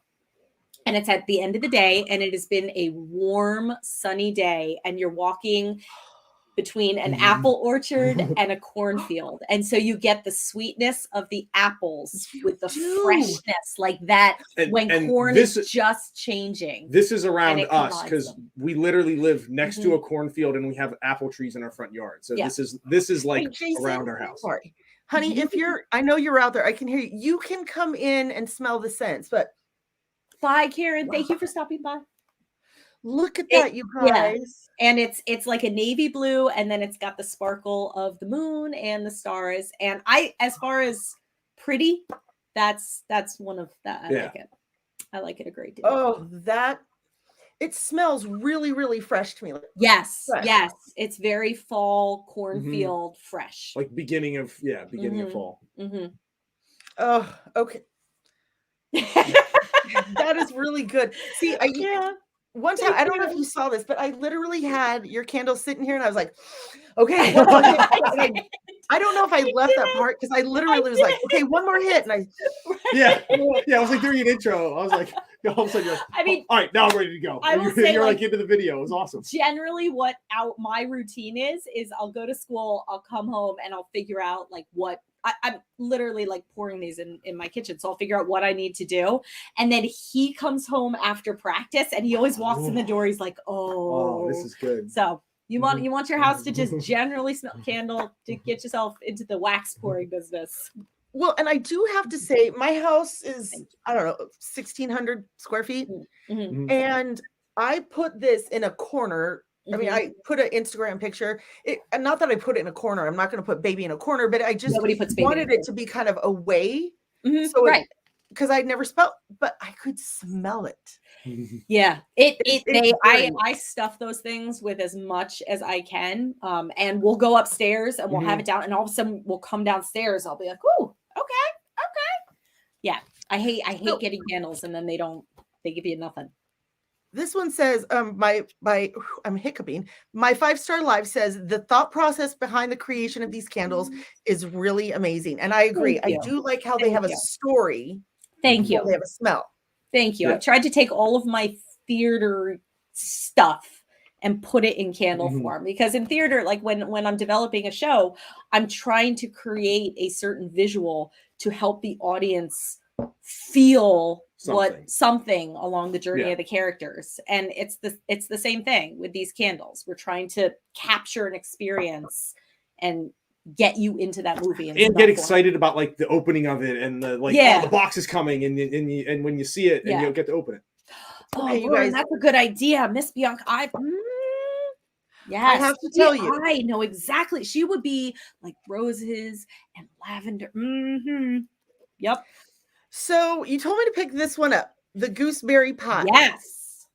And it's at the end of the day, and it has been a warm, sunny day, and you're walking between an apple orchard and a cornfield. And so you get the sweetness of the apples with the freshness like that when corn is just changing. This is around us because we literally live next to a cornfield and we have apple trees in our front yard. So this is like Jason, around our house. Sorry. Honey, I know you're out there. I can hear you. You can come in and smell the scents, but bye, Karen. Thank you for stopping by. Look at that, you guys. Yeah. And it's like a navy blue, and then it's got the sparkle of the moon and the stars. And as far as pretty, that's one of that. I like it. I like it a great deal. Oh, that it smells really, really fresh to me. Like, yes, fresh. yes. It's very fall cornfield fresh. Like beginning of fall. Oh, okay. That is really good. See, one time, I don't know if you saw this, but I literally had your candle sitting here and I was like, okay, one more hit. I don't know if I left that part because I literally was like, okay, one more hit. And I was like doing an intro. I was like, I mean, all right, now I'm ready to go. You're like into the video. It was awesome. Generally, what my routine is I'll go to school, I'll come home, and I'll figure out like what I'm literally like pouring these in my kitchen. So I'll figure out what I need to do. And then he comes home after practice and he always walks in the door. He's like, oh, this is good. So you want your house to just generally smell candle to get yourself into the wax pouring business. Well, and I do have to say my house is, I don't know, 1,600 square feet. And I put this in a corner. I mean, I put an Instagram picture. And not that I put it in a corner. I'm not going to put baby in a corner, but I just wanted it to be kind of away. So because I'd never smelled, but I could smell it. Yeah, I stuff those things with as much as I can. And we'll go upstairs and we'll have it down, and all of a sudden we'll come downstairs. I'll be like, oh, okay. Yeah, I hate getting candles and then they give you nothing. This one says, I'm hiccuping. My 5-star live says the thought process behind the creation of these candles is really amazing. And I agree. I do like how they have a story. Thank you. They have a smell. Thank you. I've tried to take all of my theater stuff and put it in candle form, because in theater, like when I'm developing a show, I'm trying to create a certain visual to help the audience feel something along the journey of the characters. And it's the same thing with these candles. We're trying to capture an experience and get you into that movie and get excited about like the opening of it and the the box is coming and when you see it and you'll get to open it. Oh, okay, you guys, that's a good idea, Miss Bianca. Yes, I have to tell you, I know exactly. She would be like roses and lavender. Yep. So you told me to pick this one up, the Gooseberry Pie. Yes.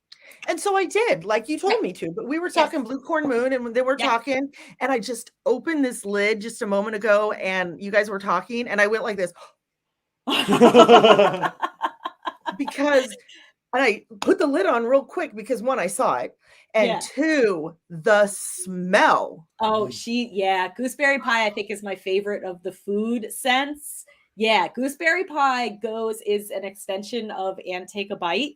And so I did, like you told me to, but we were talking Blue Corn Moon and they were talking, and I just opened this lid just a moment ago and you guys were talking and I went like this because I put the lid on real quick because one, I saw it, and two, the smell. Oh, Gooseberry Pie, I think, is my favorite of the food scents. Yeah, Gooseberry Pie is an extension of And Take a Bite.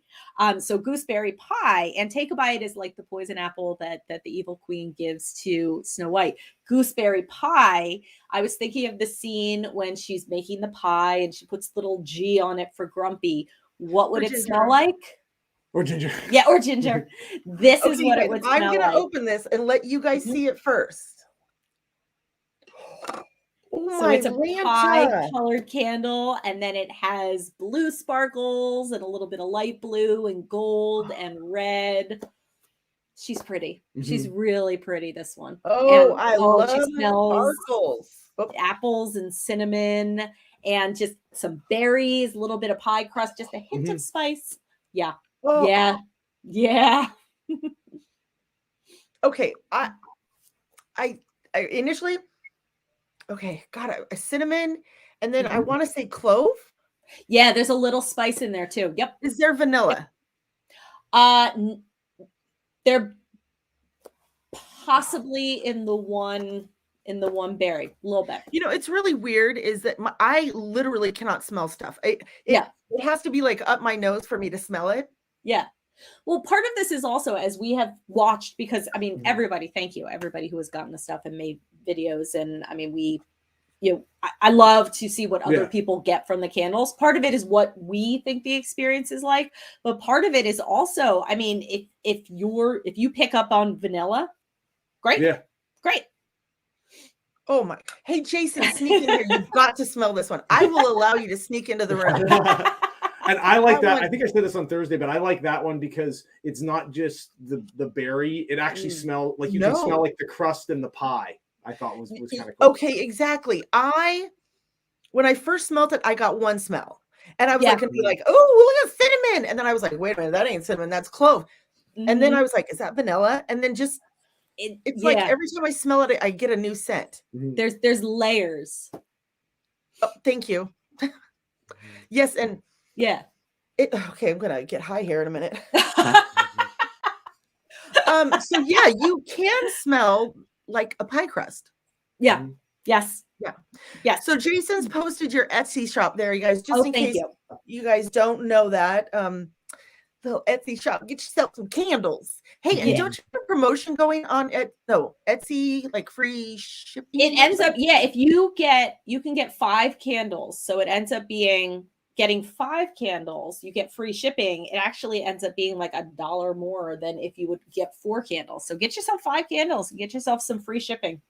So Gooseberry Pie, And Take a Bite is like the poison apple that the evil queen gives to Snow White. Gooseberry Pie, I was thinking of the scene when she's making the pie and she puts little G on it for grumpy. What would it smell like? Or ginger. Yeah, or ginger. This is what it would smell like. I'm going to open this and let you guys see it first. Oh, so it's a pie-colored candle, and then it has blue sparkles and a little bit of light blue and gold and red. She's pretty. She's really pretty, this one. Oh, and, I love she smells sparkles. Apples and cinnamon and just some berries, a little bit of pie crust, just a hint of spice. Yeah. Oh. Yeah. Okay. I initially... Okay, got it. A cinnamon, and then I want to say clove. Yeah, there's a little spice in there too. Yep. Is there vanilla? They're possibly in the one berry, a little bit. You know, it's really weird. Is that I literally cannot smell stuff. It has to be like up my nose for me to smell it. Yeah. Well, part of this is also as we have watched, because I mean, everybody, thank you, everybody who has gotten the stuff and made videos. And I mean, I love to see what other people get from the candles. Part of it is what we think the experience is like, but part of it is also, I mean, if you pick up on vanilla, great. Yeah. Great. Oh my, hey, Jason, sneak in here. You've got to smell this one. I will allow you to sneak into the room. And I like that. I think I said this on Thursday, but I like that one because it's not just the berry. It actually smells like you can smell like the crust and the pie. I thought was kind of cool. Okay, exactly. When I first smelled it, I got one smell. And I was like, gonna be like, oh, look at cinnamon. And then I was like, wait a minute, that ain't cinnamon, that's clove. And then I was like, is that vanilla? And then just it's like every time I smell it, I get a new scent. There's layers. Oh, thank you. Yes, and okay, I'm gonna get high here in a minute. So yeah, you can smell like a pie crust. Yeah. Yes. Yeah. Yeah. So Jason's posted your Etsy shop there, you guys, just in case you guys don't know that. The Etsy shop, get yourself some candles. Hey, and don't you have a promotion going on at Etsy, like free shipping? It ends up, if you can get 5 candles. So it ends up getting 5 candles, you get free shipping. It actually ends up being like $1 more than if you would get 4 candles. So get yourself 5 candles and get yourself some free shipping.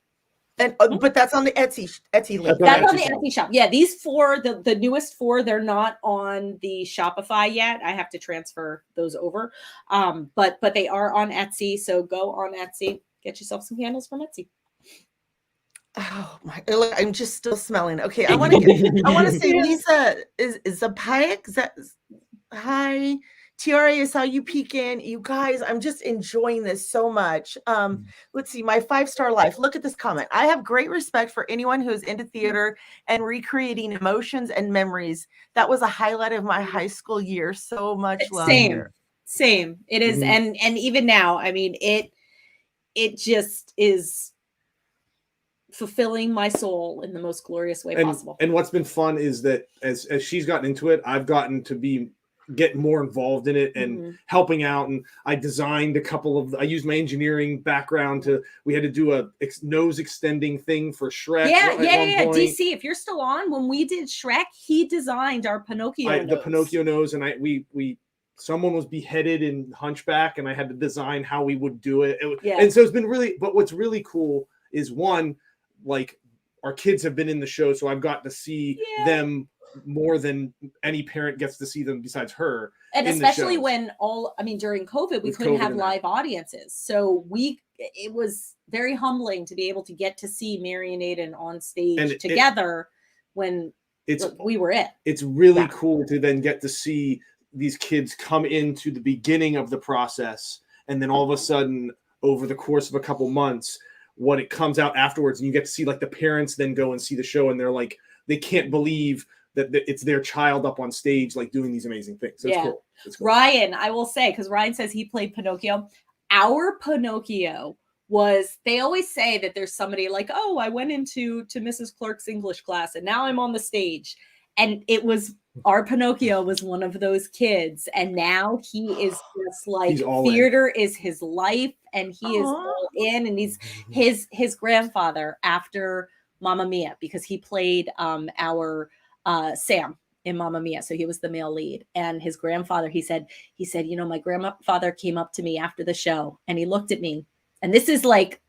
And but that's on the Etsy link. That's on the Etsy shop. Yeah, these 4, the newest 4, they're not on the Shopify yet. I have to transfer those over. But they are on Etsy. So go on Etsy, get yourself some candles from Etsy. Oh my! I'm just still smelling. Okay, I want to say, Lisa is a pie. Hi, Tiara is how you peek in. You guys, I'm just enjoying this so much. Let's see, my 5-star life. Look at this comment. I have great respect for anyone who is into theater and recreating emotions and memories. That was a highlight of my high school year. So much love. Same. It is, and even now, I mean, it just is fulfilling my soul in the most glorious way possible. And what's been fun is that as she's gotten into it, I've gotten to get more involved in it and helping out. And I designed I used my engineering background we had to do a nose extending thing for Shrek. Yeah. DC, if you're still on, when we did Shrek, he designed our Pinocchio nose. The Pinocchio nose, and someone was beheaded in Hunchback, and I had to design how we would do it. And so it's been really, but what's really cool is one, like our kids have been in the show, so I've got to see them more than any parent gets to see them besides her. And especially when during COVID, we couldn't have live audiences. So it was very humbling to be able to get to see Mary and Aiden on stage together when we were it. It's really cool to then get to see these kids come into the beginning of the process, and then all of a sudden over the course of a couple months, what it comes out afterwards, and you get to see like the parents then go and see the show, and they're like, they can't believe that it's their child up on stage, like doing these amazing things. So it's cool. Ryan, I will say, because Ryan says he played Pinocchio. Our Pinocchio they always say that there's somebody like, oh, I went into Mrs. Clark's English class and now I'm on the stage. And our Pinocchio was one of those kids. And now he is just like, theater is his life, and he is all in. And he's his grandfather after Mamma Mia, because he played our Sam in Mamma Mia. So he was the male lead. And his grandfather, he said, my grandfather came up to me after the show and he looked at me. And this is like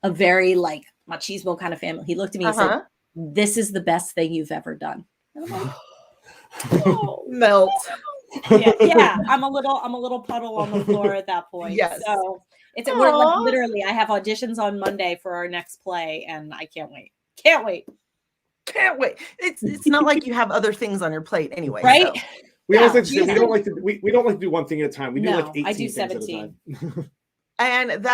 a very like machismo kind of family. He looked at me and said, this is the best thing you've ever done. And I'm like, melt. Yeah. I'm a little puddle on the floor at that point. Yes. So we're like, literally, I have auditions on Monday for our next play, and I can't wait. Can't wait. It's not like you have other things on your plate anyway, right? So. We always like to say, we don't like to do one thing at a time. We do like 18 I do things 17 at a time. And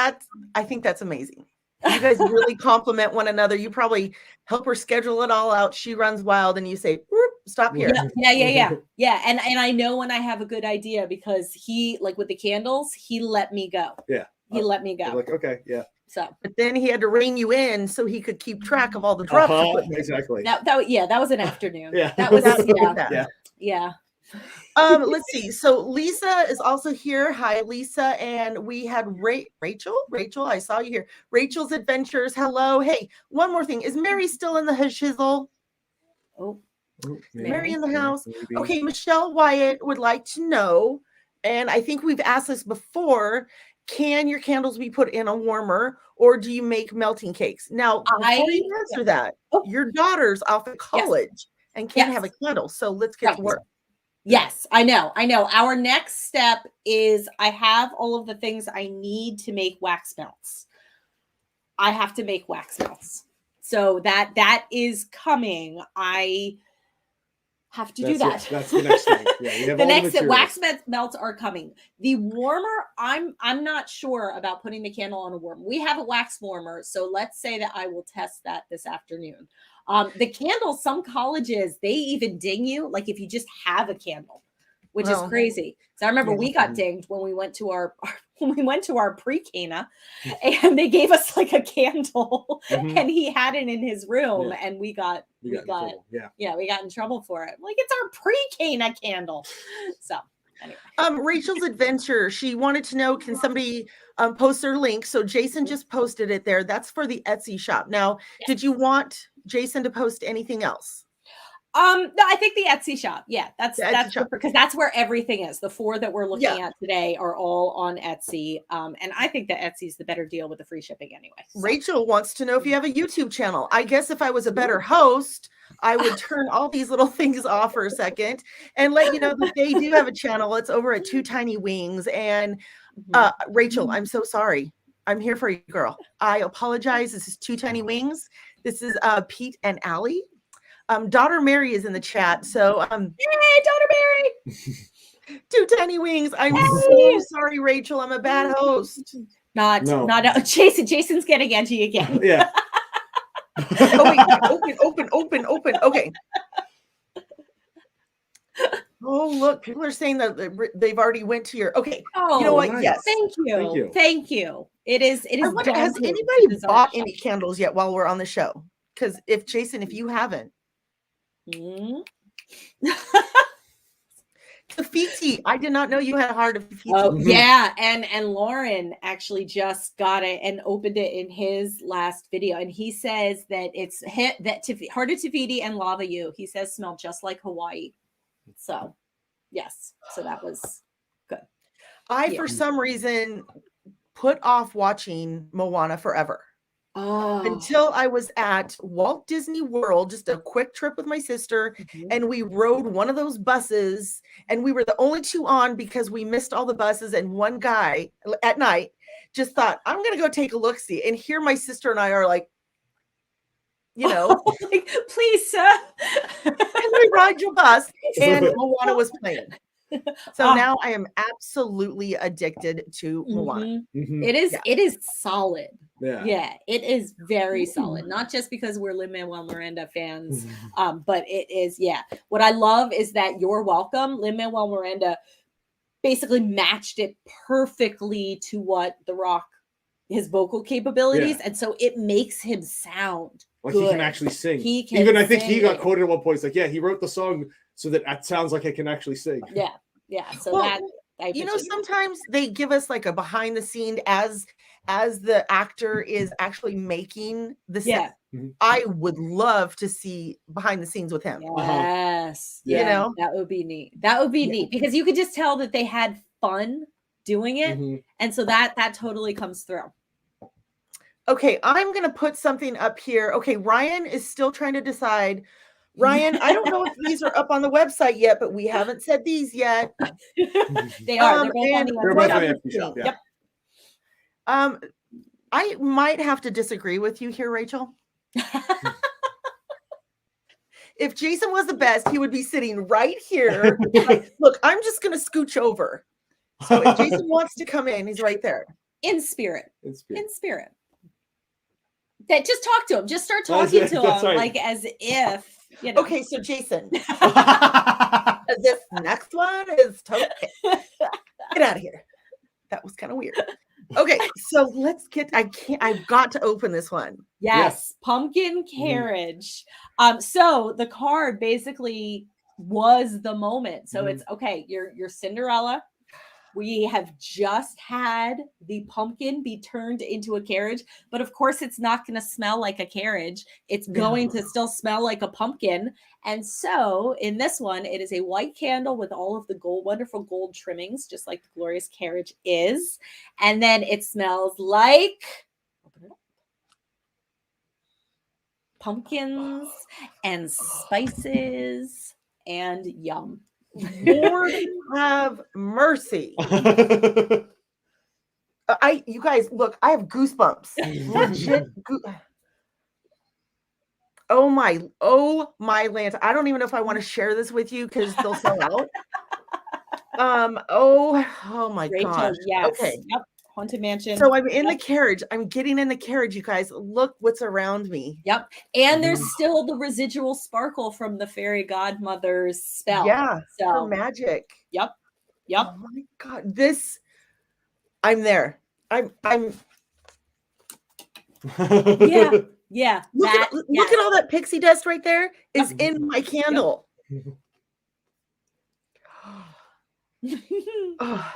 I think that's amazing. You guys really compliment one another. You probably help her schedule it all out. She runs wild and you say, stop here. Yeah. And I know when I have a good idea, because he, like with the candles, he let me go. Yeah. He let me go. Like, okay, yeah. So, but then he had to rein you in so he could keep track of all the drops. Exactly. That was an afternoon. That was yeah. Let's see. So Lisa is also here. Hi, Lisa. And we had Rachel. I saw you here. Rachel's Adventures. Hello. Hey, one more thing. Is Mary still in the shizzle? Oh, Mary in the house. Maybe. Okay, Michelle Wyatt would like to know, and I think we've asked this before, can your candles be put in a warmer, or do you make melting cakes? Now, before you answer that, your daughter's off at college and can't have a candle. So let's get to work. Yes, I know. Our next step is I have all of the things I need to make wax melts. I have to make wax melts. So that is coming. I Have to do that. That's the next thing. Yeah, we have the next wax melts are coming. The warmer, I'm not sure about putting the candle on a warmer. We have a wax warmer, so let's say that I will test that this afternoon. The candles, some colleges, they even ding you, like if you just have a candle, which is crazy. So I remember we got dinged when we went to our pre-cana, and they gave us like a candle, and he had it in his room, and we got in trouble for it. Like, it's our pre-cana candle. So anyway. Rachel's Adventure, she wanted to know, can somebody post her link? So Jason just posted it there. That's for the Etsy shop. Now, did you want Jason to post anything else? No, I think the Etsy shop. Yeah, that's because that's where everything is. The 4 that we're looking at today are all on Etsy. And I think that Etsy is the better deal with the free shipping anyway. So. Rachel wants to know if you have a YouTube channel. I guess if I was a better host, I would turn all these little things off for a second and let you know that they do have a channel. It's over at Two Tiny Wings. And Rachel, I'm so sorry. I'm here for you, girl. I apologize. This is Two Tiny Wings. This is Pete and Aly. Daughter Mary is in the chat. So hey, Daughter Mary. Two Tiny Wings. I'm so sorry, Rachel. I'm a bad host. Not Jason. Jason's getting edgy again. Yeah. Open. Okay. Oh, look, people are saying that they've already went to your. Okay. Oh, you know what? Nice. Yes. Thank you. It is. Has anybody bought any candles yet while we're on the show? Because if you haven't. Tafiti, I did not know you had a heart of Tafiti. Oh, yeah, and Lauren actually just got it and opened it in his last video, and he says that it's heart of Tafiti and Lava You. He says smell just like Hawaii. So, yes, so that was good. For some reason, put off watching Moana forever. Until I was at Walt Disney World, just a quick trip with my sister, and we rode one of those buses, and we were the only 2 on because we missed all the buses, and one guy at night just thought, I'm gonna go take a look-see, and here my sister and I are like, like, please, sir, can we ride your bus? And Moana was playing. So now I am absolutely addicted to Moana. It is solid. Yeah, it is very solid. Not just because we're Lin-Manuel Miranda fans, but it is. What I love is that You're Welcome, Lin-Manuel Miranda basically matched it perfectly to what The Rock, his vocal capabilities, and so it makes him sound like good. He can actually sing. He can. Even I think he got quoted at one point. It's like, he wrote the song so that it sounds like I can actually sing. Yeah. So sometimes they give us like a behind the scene as the actor is actually making the set. I would love to see behind the scenes with him. Yes. That would be neat. That would be neat because you could just tell that they had fun doing it. And so that totally comes through. Okay, I'm going to put something up here. Okay, Ryan is still trying to decide. Ryan, I don't know if these are up on the website yet, but we haven't said these yet. They are. They're both on the Etsy shop. Yeah. Yep. I might have to disagree with you here, Rachel. If Jason was the best, he would be sitting right here. Like, look, I'm just going to scooch over. So if Jason wants to come in, he's right there. In spirit. That just talk to him. Just start talking to him, right. Like as if. Okay, so Jason, this next one is totally get out of here. That was kind of weird. Okay, so let's get. I've got to open this one. Yes. Pumpkin carriage. So the card basically was the moment. So it's okay. You're Cinderella. We have just had the pumpkin be turned into a carriage, but of course it's not going to smell like a carriage. It's going to still smell like a pumpkin. And so in this one, it is a white candle with all of the wonderful gold trimmings, just like the glorious carriage is. And then it smells like pumpkins and spices and yum. Lord have mercy. You guys, look, I have goosebumps. Legit. Oh my Lanta. I don't even know if I want to share this with you because they'll sell out. Oh my gosh. Yes. Okay. Yep. Haunted Mansion. So I'm in the carriage. I'm getting in the carriage, you guys. Look what's around me. Yep. And there's still the residual sparkle from the fairy godmother's spell. Yeah. Her magic. Yep. Oh my God. I'm there. I'm Yeah. Look at all that pixie dust right there is in my candle. Oh,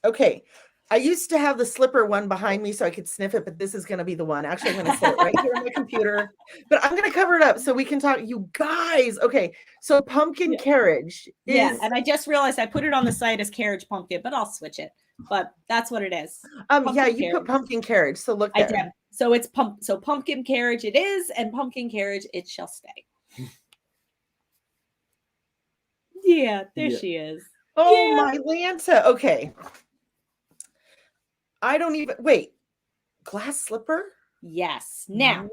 okay. I used to have the slipper one behind me so I could sniff it, but this is going to be the one. Actually, I'm going to set it right here on my computer, but I'm going to cover it up so we can talk. You guys, okay. So pumpkin carriage. And I just realized I put it on the site as carriage pumpkin, but I'll switch it. But that's what it is. You put pumpkin carriage. So look there. I did. So it's pumpkin carriage it is, and pumpkin carriage it shall stay. There she is. Oh my Lanta. Okay. I don't even wait. Glass slipper? Yes. Now,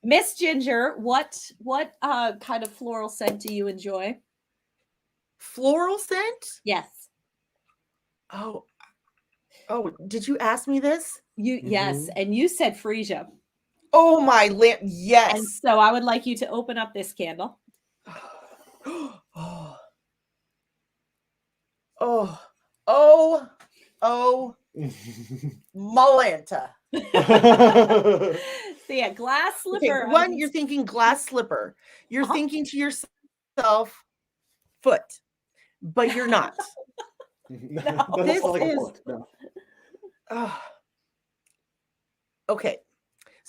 Miss Ginger, what kind of floral scent do you enjoy? Floral scent? Yes. Oh, did you ask me this? Yes, and you said freesia. Oh my yes. And so I would like you to open up this candle. Malanta. So glass slipper. Okay, one, you're thinking glass slipper. You're thinking to yourself, foot, but you're not. This is okay.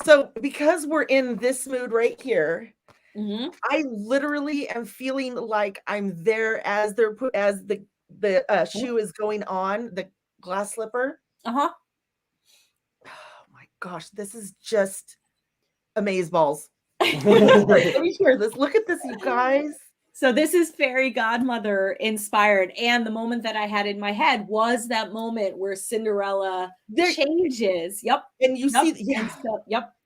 So because we're in this mood right here, I literally am feeling like I'm there as the shoe is going on, the glass slipper. Oh my gosh, this is just amazeballs. Let me hear this. Look at this, you guys. So this is fairy godmother inspired, and the moment that I had in my head was that moment where Cinderella changes. And you see,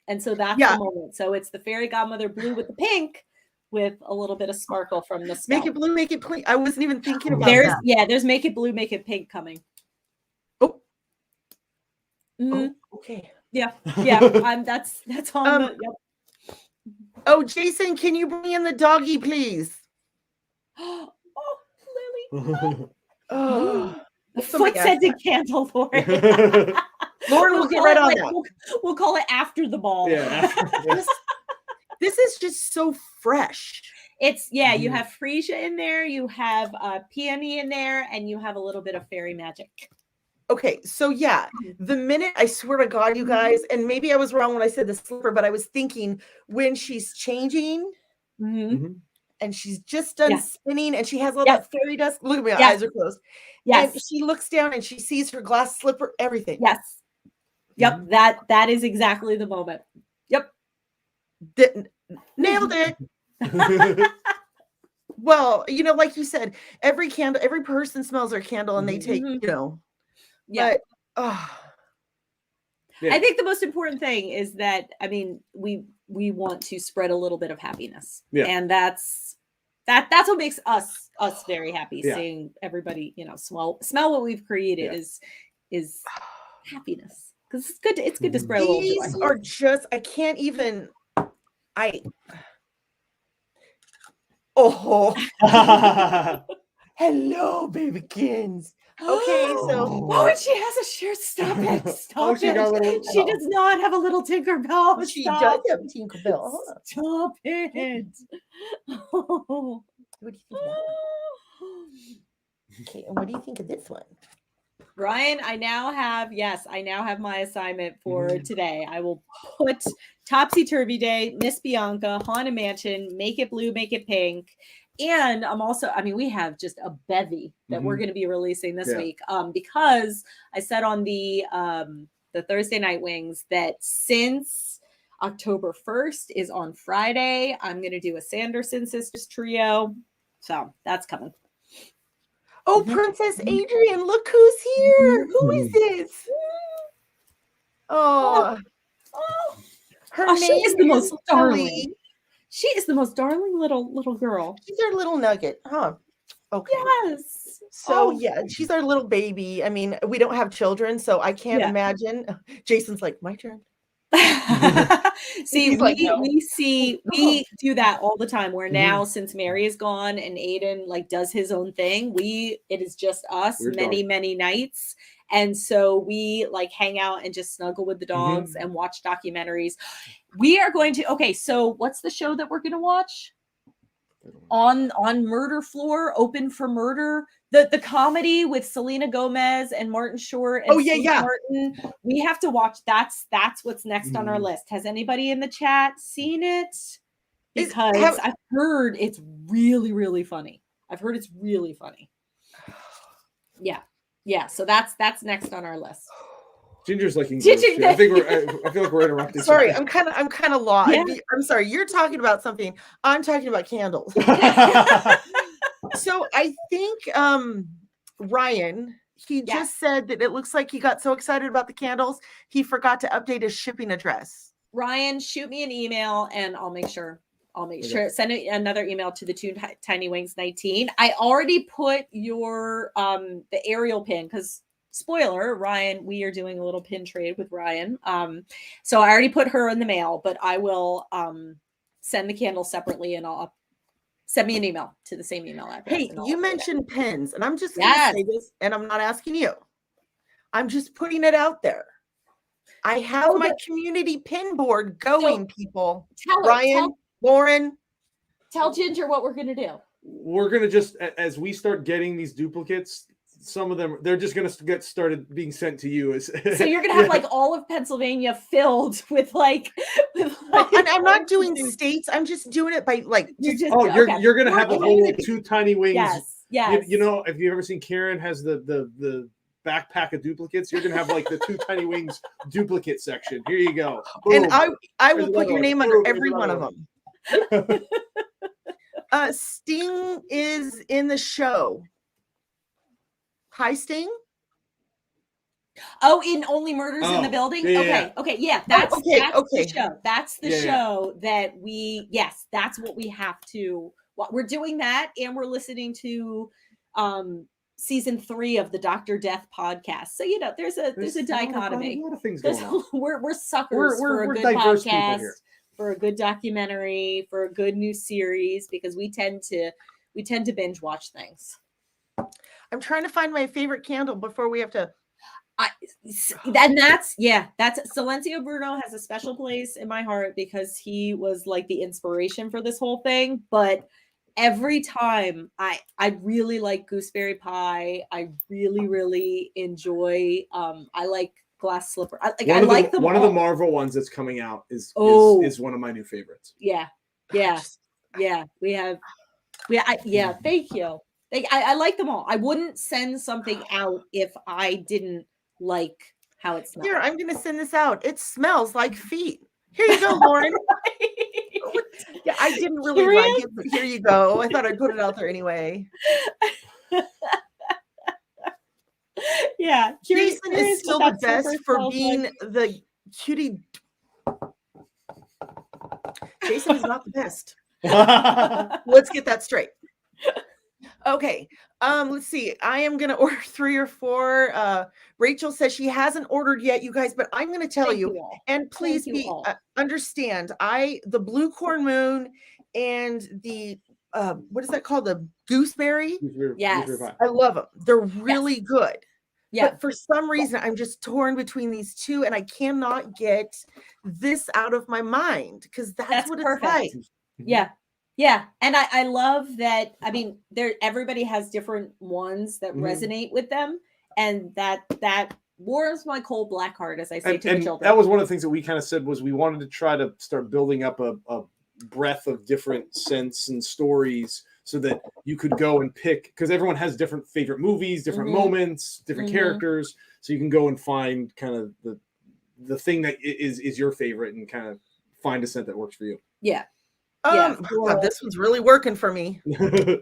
and so that's the moment. So it's the fairy godmother blue with the pink, with a little bit of sparkle from the spell. Make it blue, make it pink. I wasn't even thinking about that. There's make it blue, make it pink coming. Okay. That's on Oh, Jason, can you bring in the doggy, please? Lily. The foot-scented candle, Lauren. Lauren will get right on that. We'll call it after the ball. This is just so fresh. It's you have freesia in there, you have peony in there, and you have a little bit of fairy magic. Okay, so the minute, I swear to God, you guys, and maybe I was wrong when I said the slipper, but I was thinking when she's changing and she's just done spinning and she has all that fairy dust. Look at me, my eyes are closed. And she looks down and she sees her glass slipper, everything. That is exactly the moment. Nailed it. Well, like you said, every person smells their candle and they take, But I think the most important thing is that, we want to spread a little bit of happiness. And that's what makes us very happy. Seeing everybody, smell what we've created is happiness. Because it's good to spread a little joy. These are just, I can't even hello, babykins. Okay, so and she has a shirt. Stop it! Stop it! She does not have a little Tinkerbell. She does have a Tinkerbell. Stop it! What do you think of that? Okay, and what do you think of this one? Brian, I now have my assignment for today. I will put Topsy Turvy Day, Miss Bianca, Haunted Mansion, Make It Blue, Make It Pink. And I'm also, we have just a bevy that we're going to be releasing this week because I said on the Thursday Night Wings that since October 1st is on Friday, I'm going to do a Sanderson Sisters trio. So that's coming. Oh, Princess Adrian, look who's here. Who is this? Oh, her name is the most darling. She is the most darling little girl. She's our little nugget, huh? Okay. Yes. So yeah, she's our little baby. I mean, we don't have children, so I can't imagine. Jason's like, my turn. See, we do that all the time. Where now, since Mary is gone and Aiden like does his own thing, it is just us many nights. And so we like hang out and just snuggle with the dogs and watch documentaries. We are going to, so what's the show that we're going to watch? On Murder Floor, Open for Murder, the comedy with Selena Gomez and Martin Short and Steve Martin. We have to watch. That's what's next on our list. Has anybody in the chat seen it? Because I've heard it's really funny. I've heard it's really funny. Yeah. So that's next on our list. Ginger's like Ginger. I feel like we're interrupting. Sorry, I'm kind of lost. Yeah. I'm sorry. You're talking about something. I'm talking about candles. So I think Ryan, he just said that it looks like he got so excited about the candles, he forgot to update his shipping address. Ryan, shoot me an email and I'll make sure. Send another email to the Two Tiny Wings 19. I already put your the Ariel pin because. Spoiler, Ryan, we are doing a little pin trade with Ryan. So I already put her in the mail, but I will send the candle separately and I'll send me an email to the same email address. Hey, you mentioned pins, and I'm just going to say this, and I'm not asking you. I'm just putting it out there. I have my community pin board going, people. Lauren. Tell Ginger what we're going to do. We're going to just, as we start getting these duplicates, some of them, they're just going to get started being sent to you. So you're going to have like all of Pennsylvania filled with like and I'm not doing states. I'm just doing it by like. You're going to have a whole Two Tiny Wings. Yes. You know, have you ever seen Karen has the backpack of duplicates? You're going to have like the Two Tiny Wings duplicate section. Here you go. Boom. And I will put your name under every one of them. Sting is in the show. Hi, Sting. Oh, in Only Murders in the Building? Okay. Yeah, that's the show. That's the show that that's what we have to. We're doing that, and we're listening to season 3 of the Dr. Death podcast. So there's a dichotomy. A lot of things going on. We're suckers for a good podcast, for a good documentary, for a good new series, because we tend to binge watch things. I'm trying to find my favorite candle before we have to. That's Silencio Bruno has a special place in my heart because he was like the inspiration for this whole thing. But every time I really like Gooseberry Pie. I really enjoy. I like Glass Slipper. I like them. One of the Marvel ones that's coming out is one of my new favorites. Yeah. We have. Thank you. I like them all. I wouldn't send something out if I didn't like how it smells. Here, I'm going to send this out. It smells like feet. Here you go, Lauren. Yeah, I didn't really like it, but here you go. I thought I'd put it out there anyway. Yeah. Jason is still the best for being the cutie. Jason is not the best. Let's get that straight. Okay, let's see. I am going to order 3 or 4. Rachel says she hasn't ordered yet, you guys, but I'm going to tell you, and please understand, the Blue Corn Moon and the, what is that called? The Gooseberry? Yes. I love them. They're really good. Yeah. But for some reason, I'm just torn between these two, and I cannot get this out of my mind because that's what it's like. Yeah. And I love that. I mean, everybody has different ones that resonate with them. And that warms my cold black heart, as I say to the children. That was one of the things that we kind of said was we wanted to try to start building up a breadth of different scents and stories so that you could go and pick, because everyone has different favorite movies, different moments, different characters. So you can go and find kind of the thing that is your favorite and kind of find a scent that works for you. Yeah. God, this one's really working for me. Yay!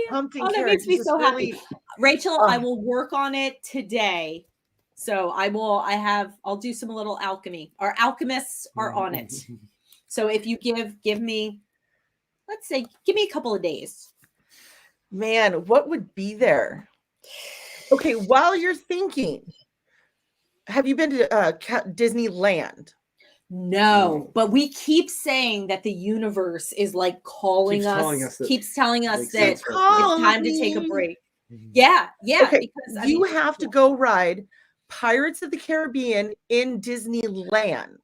That makes me so happy. Rachel, I will work on it today. So I'll do some little alchemy. Our alchemists are on it. So if you give me, let's say, give me a couple of days. Man, what would be there? Okay, while you're thinking, have you been to Disneyland? No, but we keep saying that the universe is like calling us, keeps telling us that it's time to take a break. Yeah. Okay, because you have to go ride Pirates of the Caribbean in Disneyland.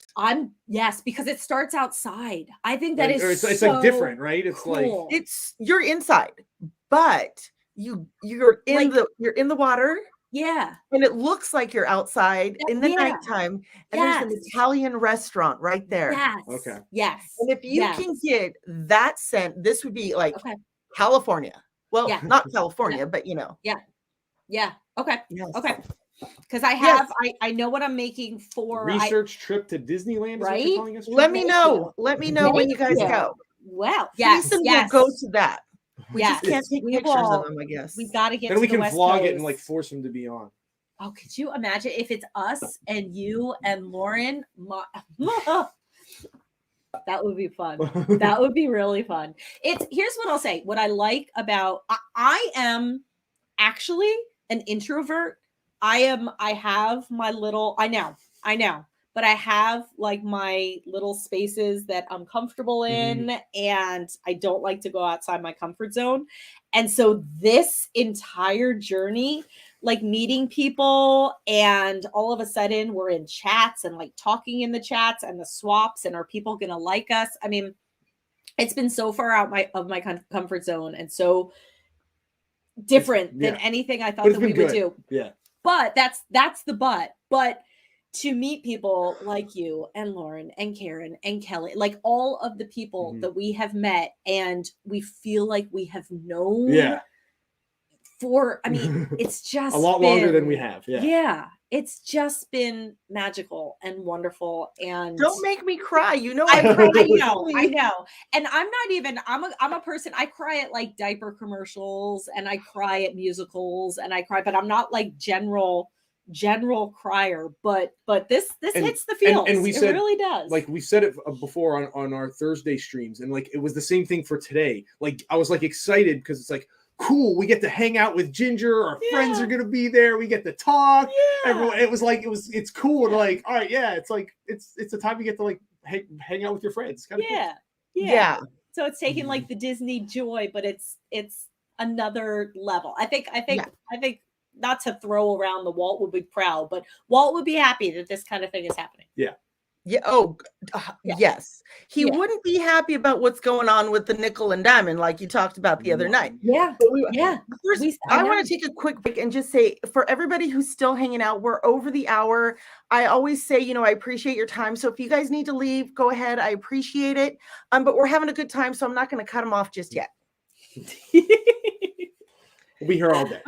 Yes, because it starts outside. I think that is it's like different, right? It's cool. Like you're inside, but you're in the water. Yeah. And it looks like you're outside in the nighttime. And there's an Italian restaurant right there. Yes. Okay. Yes. And if you can get that scent, this would be like California. Well, not California, but you know. Yeah. Yeah. Okay. Yes. Okay. Because I know what I'm making for research trip to Disneyland. Right? Is what you're telling us? Let me know. Let me know when you guys go. Well, Jason will go to that. We just can't take pictures of them, I guess. We got to get. Then we can vlog Coast. It and like force him to be on. Oh, could you imagine if it's us and you and Lauren? That would be fun. That would be really fun. Here's what I'll say. What I like about I am actually an introvert. I have my little. I know. But I have like my little spaces that I'm comfortable in, and I don't like to go outside my comfort zone. And so this entire journey, like meeting people, and all of a sudden we're in chats and like talking in the chats and the swaps, and are people going to like us? I mean, it's been so far out of my comfort zone and so different than anything I thought that we would do. Yeah. But that's the but. But to meet people like you and Lauren and Karen and Kelly, like all of the people that we have met and we feel like we have known for, I mean, it's just a lot longer than we have. Yeah. It's just been magical and wonderful. And don't make me cry. You know, I know. And I'm a person, I cry at like diaper commercials and I cry at musicals and I cry, but I'm not like general crier, but this hits the feels. And we said, it really does. Like we said it before on our Thursday streams, and like it was the same thing for today. Like I was like excited because it's like cool, we get to hang out with Ginger, our friends are gonna be there, we get to talk. Everyone, it was like it's cool and like, all right, it's like it's the time you get to like hang out with your friends. Kind of cool. So it's taking like the Disney joy, but it's another level. I think not to throw around the Walt would be proud, but Walt would be happy that this kind of thing is happening. Yeah. Yeah. Oh, yes. He wouldn't be happy about what's going on with the nickel and diamond, like you talked about the other night. Yeah. First, I want to take a quick break and just say, for everybody who's still hanging out, we're over the hour. I always say, you know, I appreciate your time. So if you guys need to leave, go ahead. I appreciate it. But we're having a good time, so I'm not going to cut them off just yet. We'll be here all day.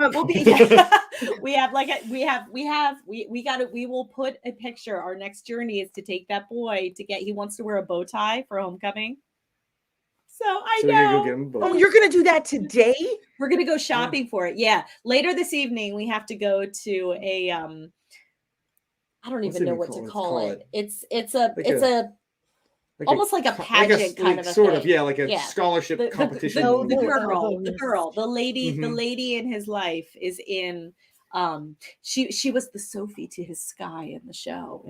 We will put a picture. Our next journey is to take that boy he wants to wear a bow tie for homecoming. So I know. You're going to do that today? We're going to go shopping for it. Yeah. Later this evening, we have to go to a, I don't even know what to call it. It's almost like a pageant kind of a sort thing. of, like a scholarship competition. The lady in his life is in. She was the Sophie to his Sky in the show.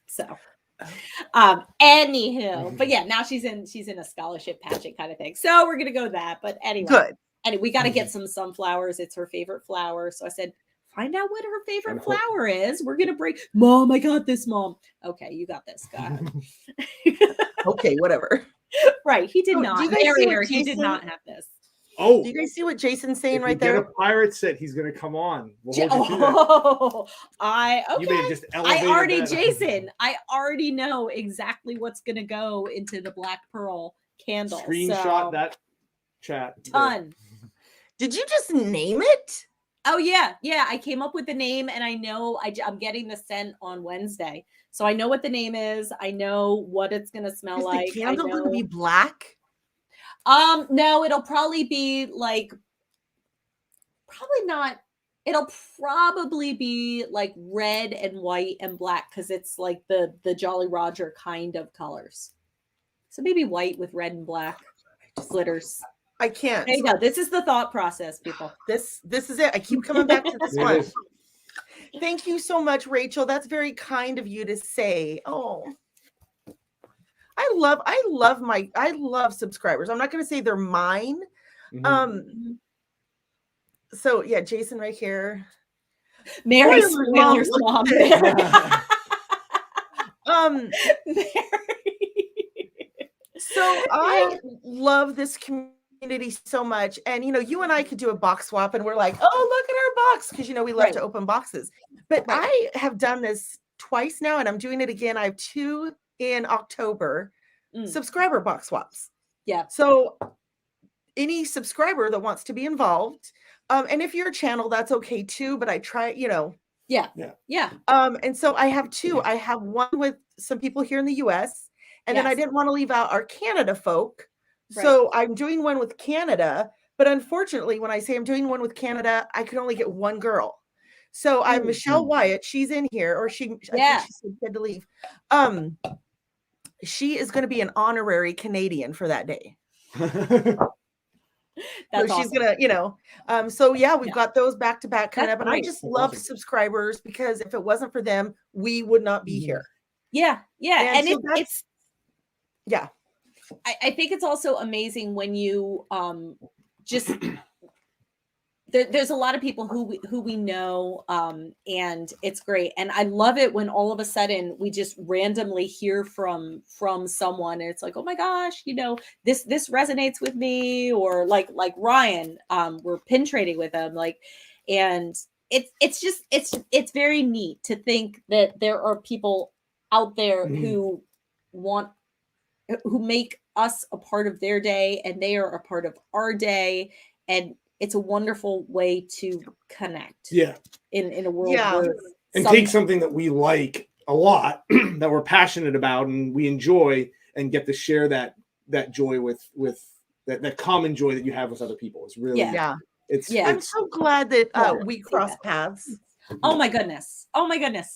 So, anywho, but yeah, now she's in a scholarship pageant kind of thing. So we're gonna go that. But anyway, good. And we got to get some sunflowers. It's her favorite flower. So I said, find out what her favorite flower is. We're gonna bring. Mom, I got this. Mom, okay, you got this. Go ahead. Okay, whatever. Right, he did not. He did not have this. Oh, do you guys see what Jason's saying right there? Get a pirate set, he's gonna come on. Okay. Jason, I already know exactly what's gonna go into the Black Pearl candle. Screenshot that chat. Done. Did you just name it? Oh yeah. I came up with the name, and I know I'm getting the scent on Wednesday, so I know what the name is. I know what it's gonna smell like. Is the candle gonna be black? No, it'll probably be like, probably not. It'll probably be like red and white and black because it's like the Jolly Roger kind of colors. So maybe white with red and black glitters. I can't. There you go. This is the thought process, people. This is it. I keep coming back to this one. Thank you so much, Rachel. That's very kind of you to say. Oh, I love subscribers. I'm not going to say they're mine. So yeah, Jason right here. Mary's Spoiler's mom. Mary. So I love this community so much. And you and I could do a box swap and we're like, oh, look at our box. Because we love to open boxes. But I have done this twice now and I'm doing it again. I have 2 in October subscriber box swaps. Yeah. So any subscriber that wants to be involved, and if you're a channel, that's okay too. But I try, Yeah. And so I have 2. I have one with some people here in the US, and then I didn't want to leave out our Canada folk. Right. So I'm doing one with Canada, but unfortunately, when I say I'm doing one with Canada, I could only get one girl. So I'm Michelle Wyatt. She's in here, or I think she said to leave. She is going to be an honorary Canadian for that day. That's so she's awesome. gonna, so we've got those back to back kind of, and I just love subscribers because if it wasn't for them, we would not be here. Yeah. And so it's I think it's also amazing when you just there's a lot of people who we know, and it's great. And I love it when all of a sudden we just randomly hear from someone and it's like, oh my gosh, this resonates with me, or like Ryan, we're pin trading with him, and it's very neat to think that there are people out there who make us a part of their day and they are a part of our day, and it's a wonderful way to connect. Yeah. In a world where and take something that we like a lot, that we're passionate about and we enjoy, and get to share that joy with that common joy that you have with other people. It's really I'm so glad that we cross paths. Oh my goodness.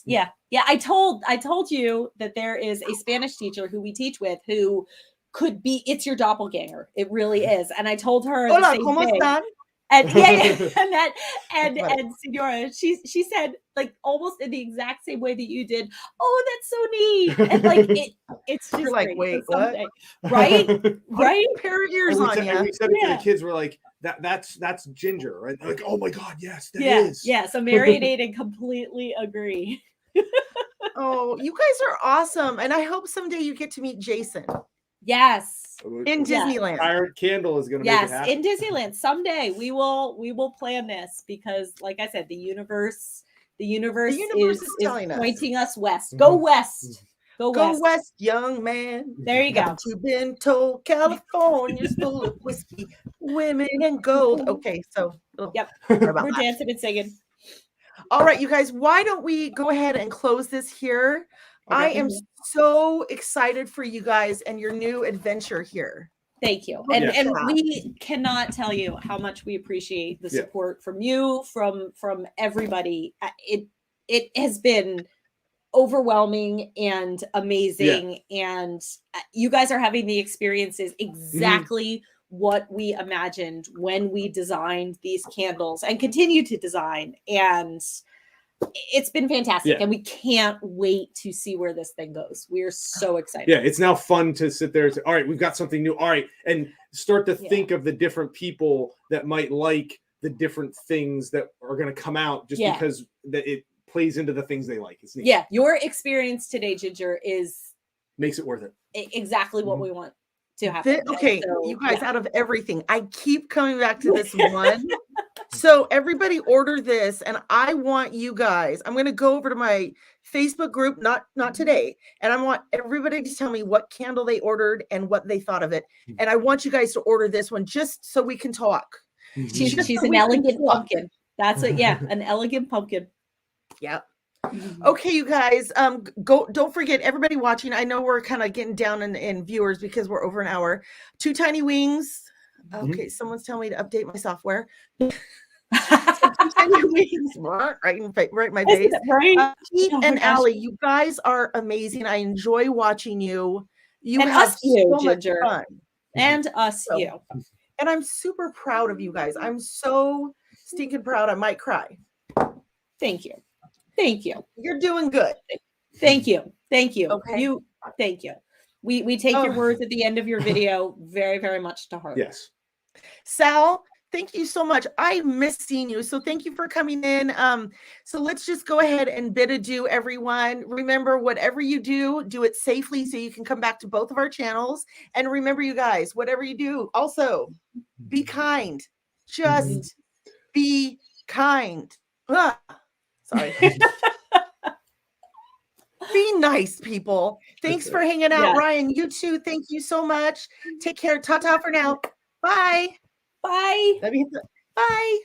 Yeah. I told you that there is a Spanish teacher who we teach with who could be, it's your doppelganger. It really is. And I told her Hola, ¿cómo están? And and Senora, she said, like, almost in the exact same way that you did. Oh, that's so neat. And it's just, you're like, wait, what? Right? Right? Pair of ears on you. We said it to the kids. We're like, that's Ginger, right? They're like, oh my God, yes, that is. Yeah. So Mary and Aiden completely agree. Oh, you guys are awesome. And I hope someday you get to meet Jason. Yes. In Disneyland. Pirate Candle is going to make it happen. In Disneyland. Someday we will plan this because, like I said, the universe is pointing us west. Go west. Go west, young man. There you go. You've been told California's full of whiskey, women, and gold. Okay, so we're dancing and singing. All right, you guys, why don't we go ahead and close this here? Okay. I am so excited for you guys and your new adventure here. Thank you. And we cannot tell you how much we appreciate the support from you, from everybody. It has been overwhelming and amazing. And you guys are having the experiences exactly what we imagined when we designed these candles and continue to design. And it's been fantastic, and we can't wait to see where this thing goes. We are so excited. Yeah, it's now fun to sit there and say, all right, we've got something new. All right, and start to think of the different people that might like the different things that are going to come out just because that it plays into the things they like. It's neat. Yeah, your experience today, Ginger, makes it worth it. Exactly what we want to happen. Okay, so, you guys, out of everything, I keep coming back to this one. So everybody order this, and I want you guys, I'm going to go over to my Facebook group, not today, and I want everybody to tell me what candle they ordered and what they thought of it. And I want you guys to order this one just so we can talk. She's an elegant pumpkin. That's it. Yeah, an elegant pumpkin. Yeah. Okay, you guys, don't forget, everybody watching, I know we're kind of getting down in viewers because we're over an hour. 2 Tiny Wings. Okay, someone's telling me to update my software. right in my face. Right? Pete and Aly, you guys are amazing. I enjoy watching you. You and have us, you, so Ginger. much fun. And us, you. And I'm super proud of you guys. I'm so stinking proud. I might cry. Thank you. Thank you. You're doing good. Thank you. Thank you. Okay. Thank you. We take your words at the end of your video very, very much to heart. Yes. Sal, thank you so much. I miss seeing you. So thank you for coming in. So let's just go ahead and bid adieu, everyone. Remember, whatever you do, do it safely so you can come back to both of our channels. And remember, you guys, whatever you do, also be kind. Just be kind. Sorry. Be nice, people. Thanks for hanging out, Ryan. You too. Thank you so much. Take care. Ta-ta for now. Bye. Bye. Bye.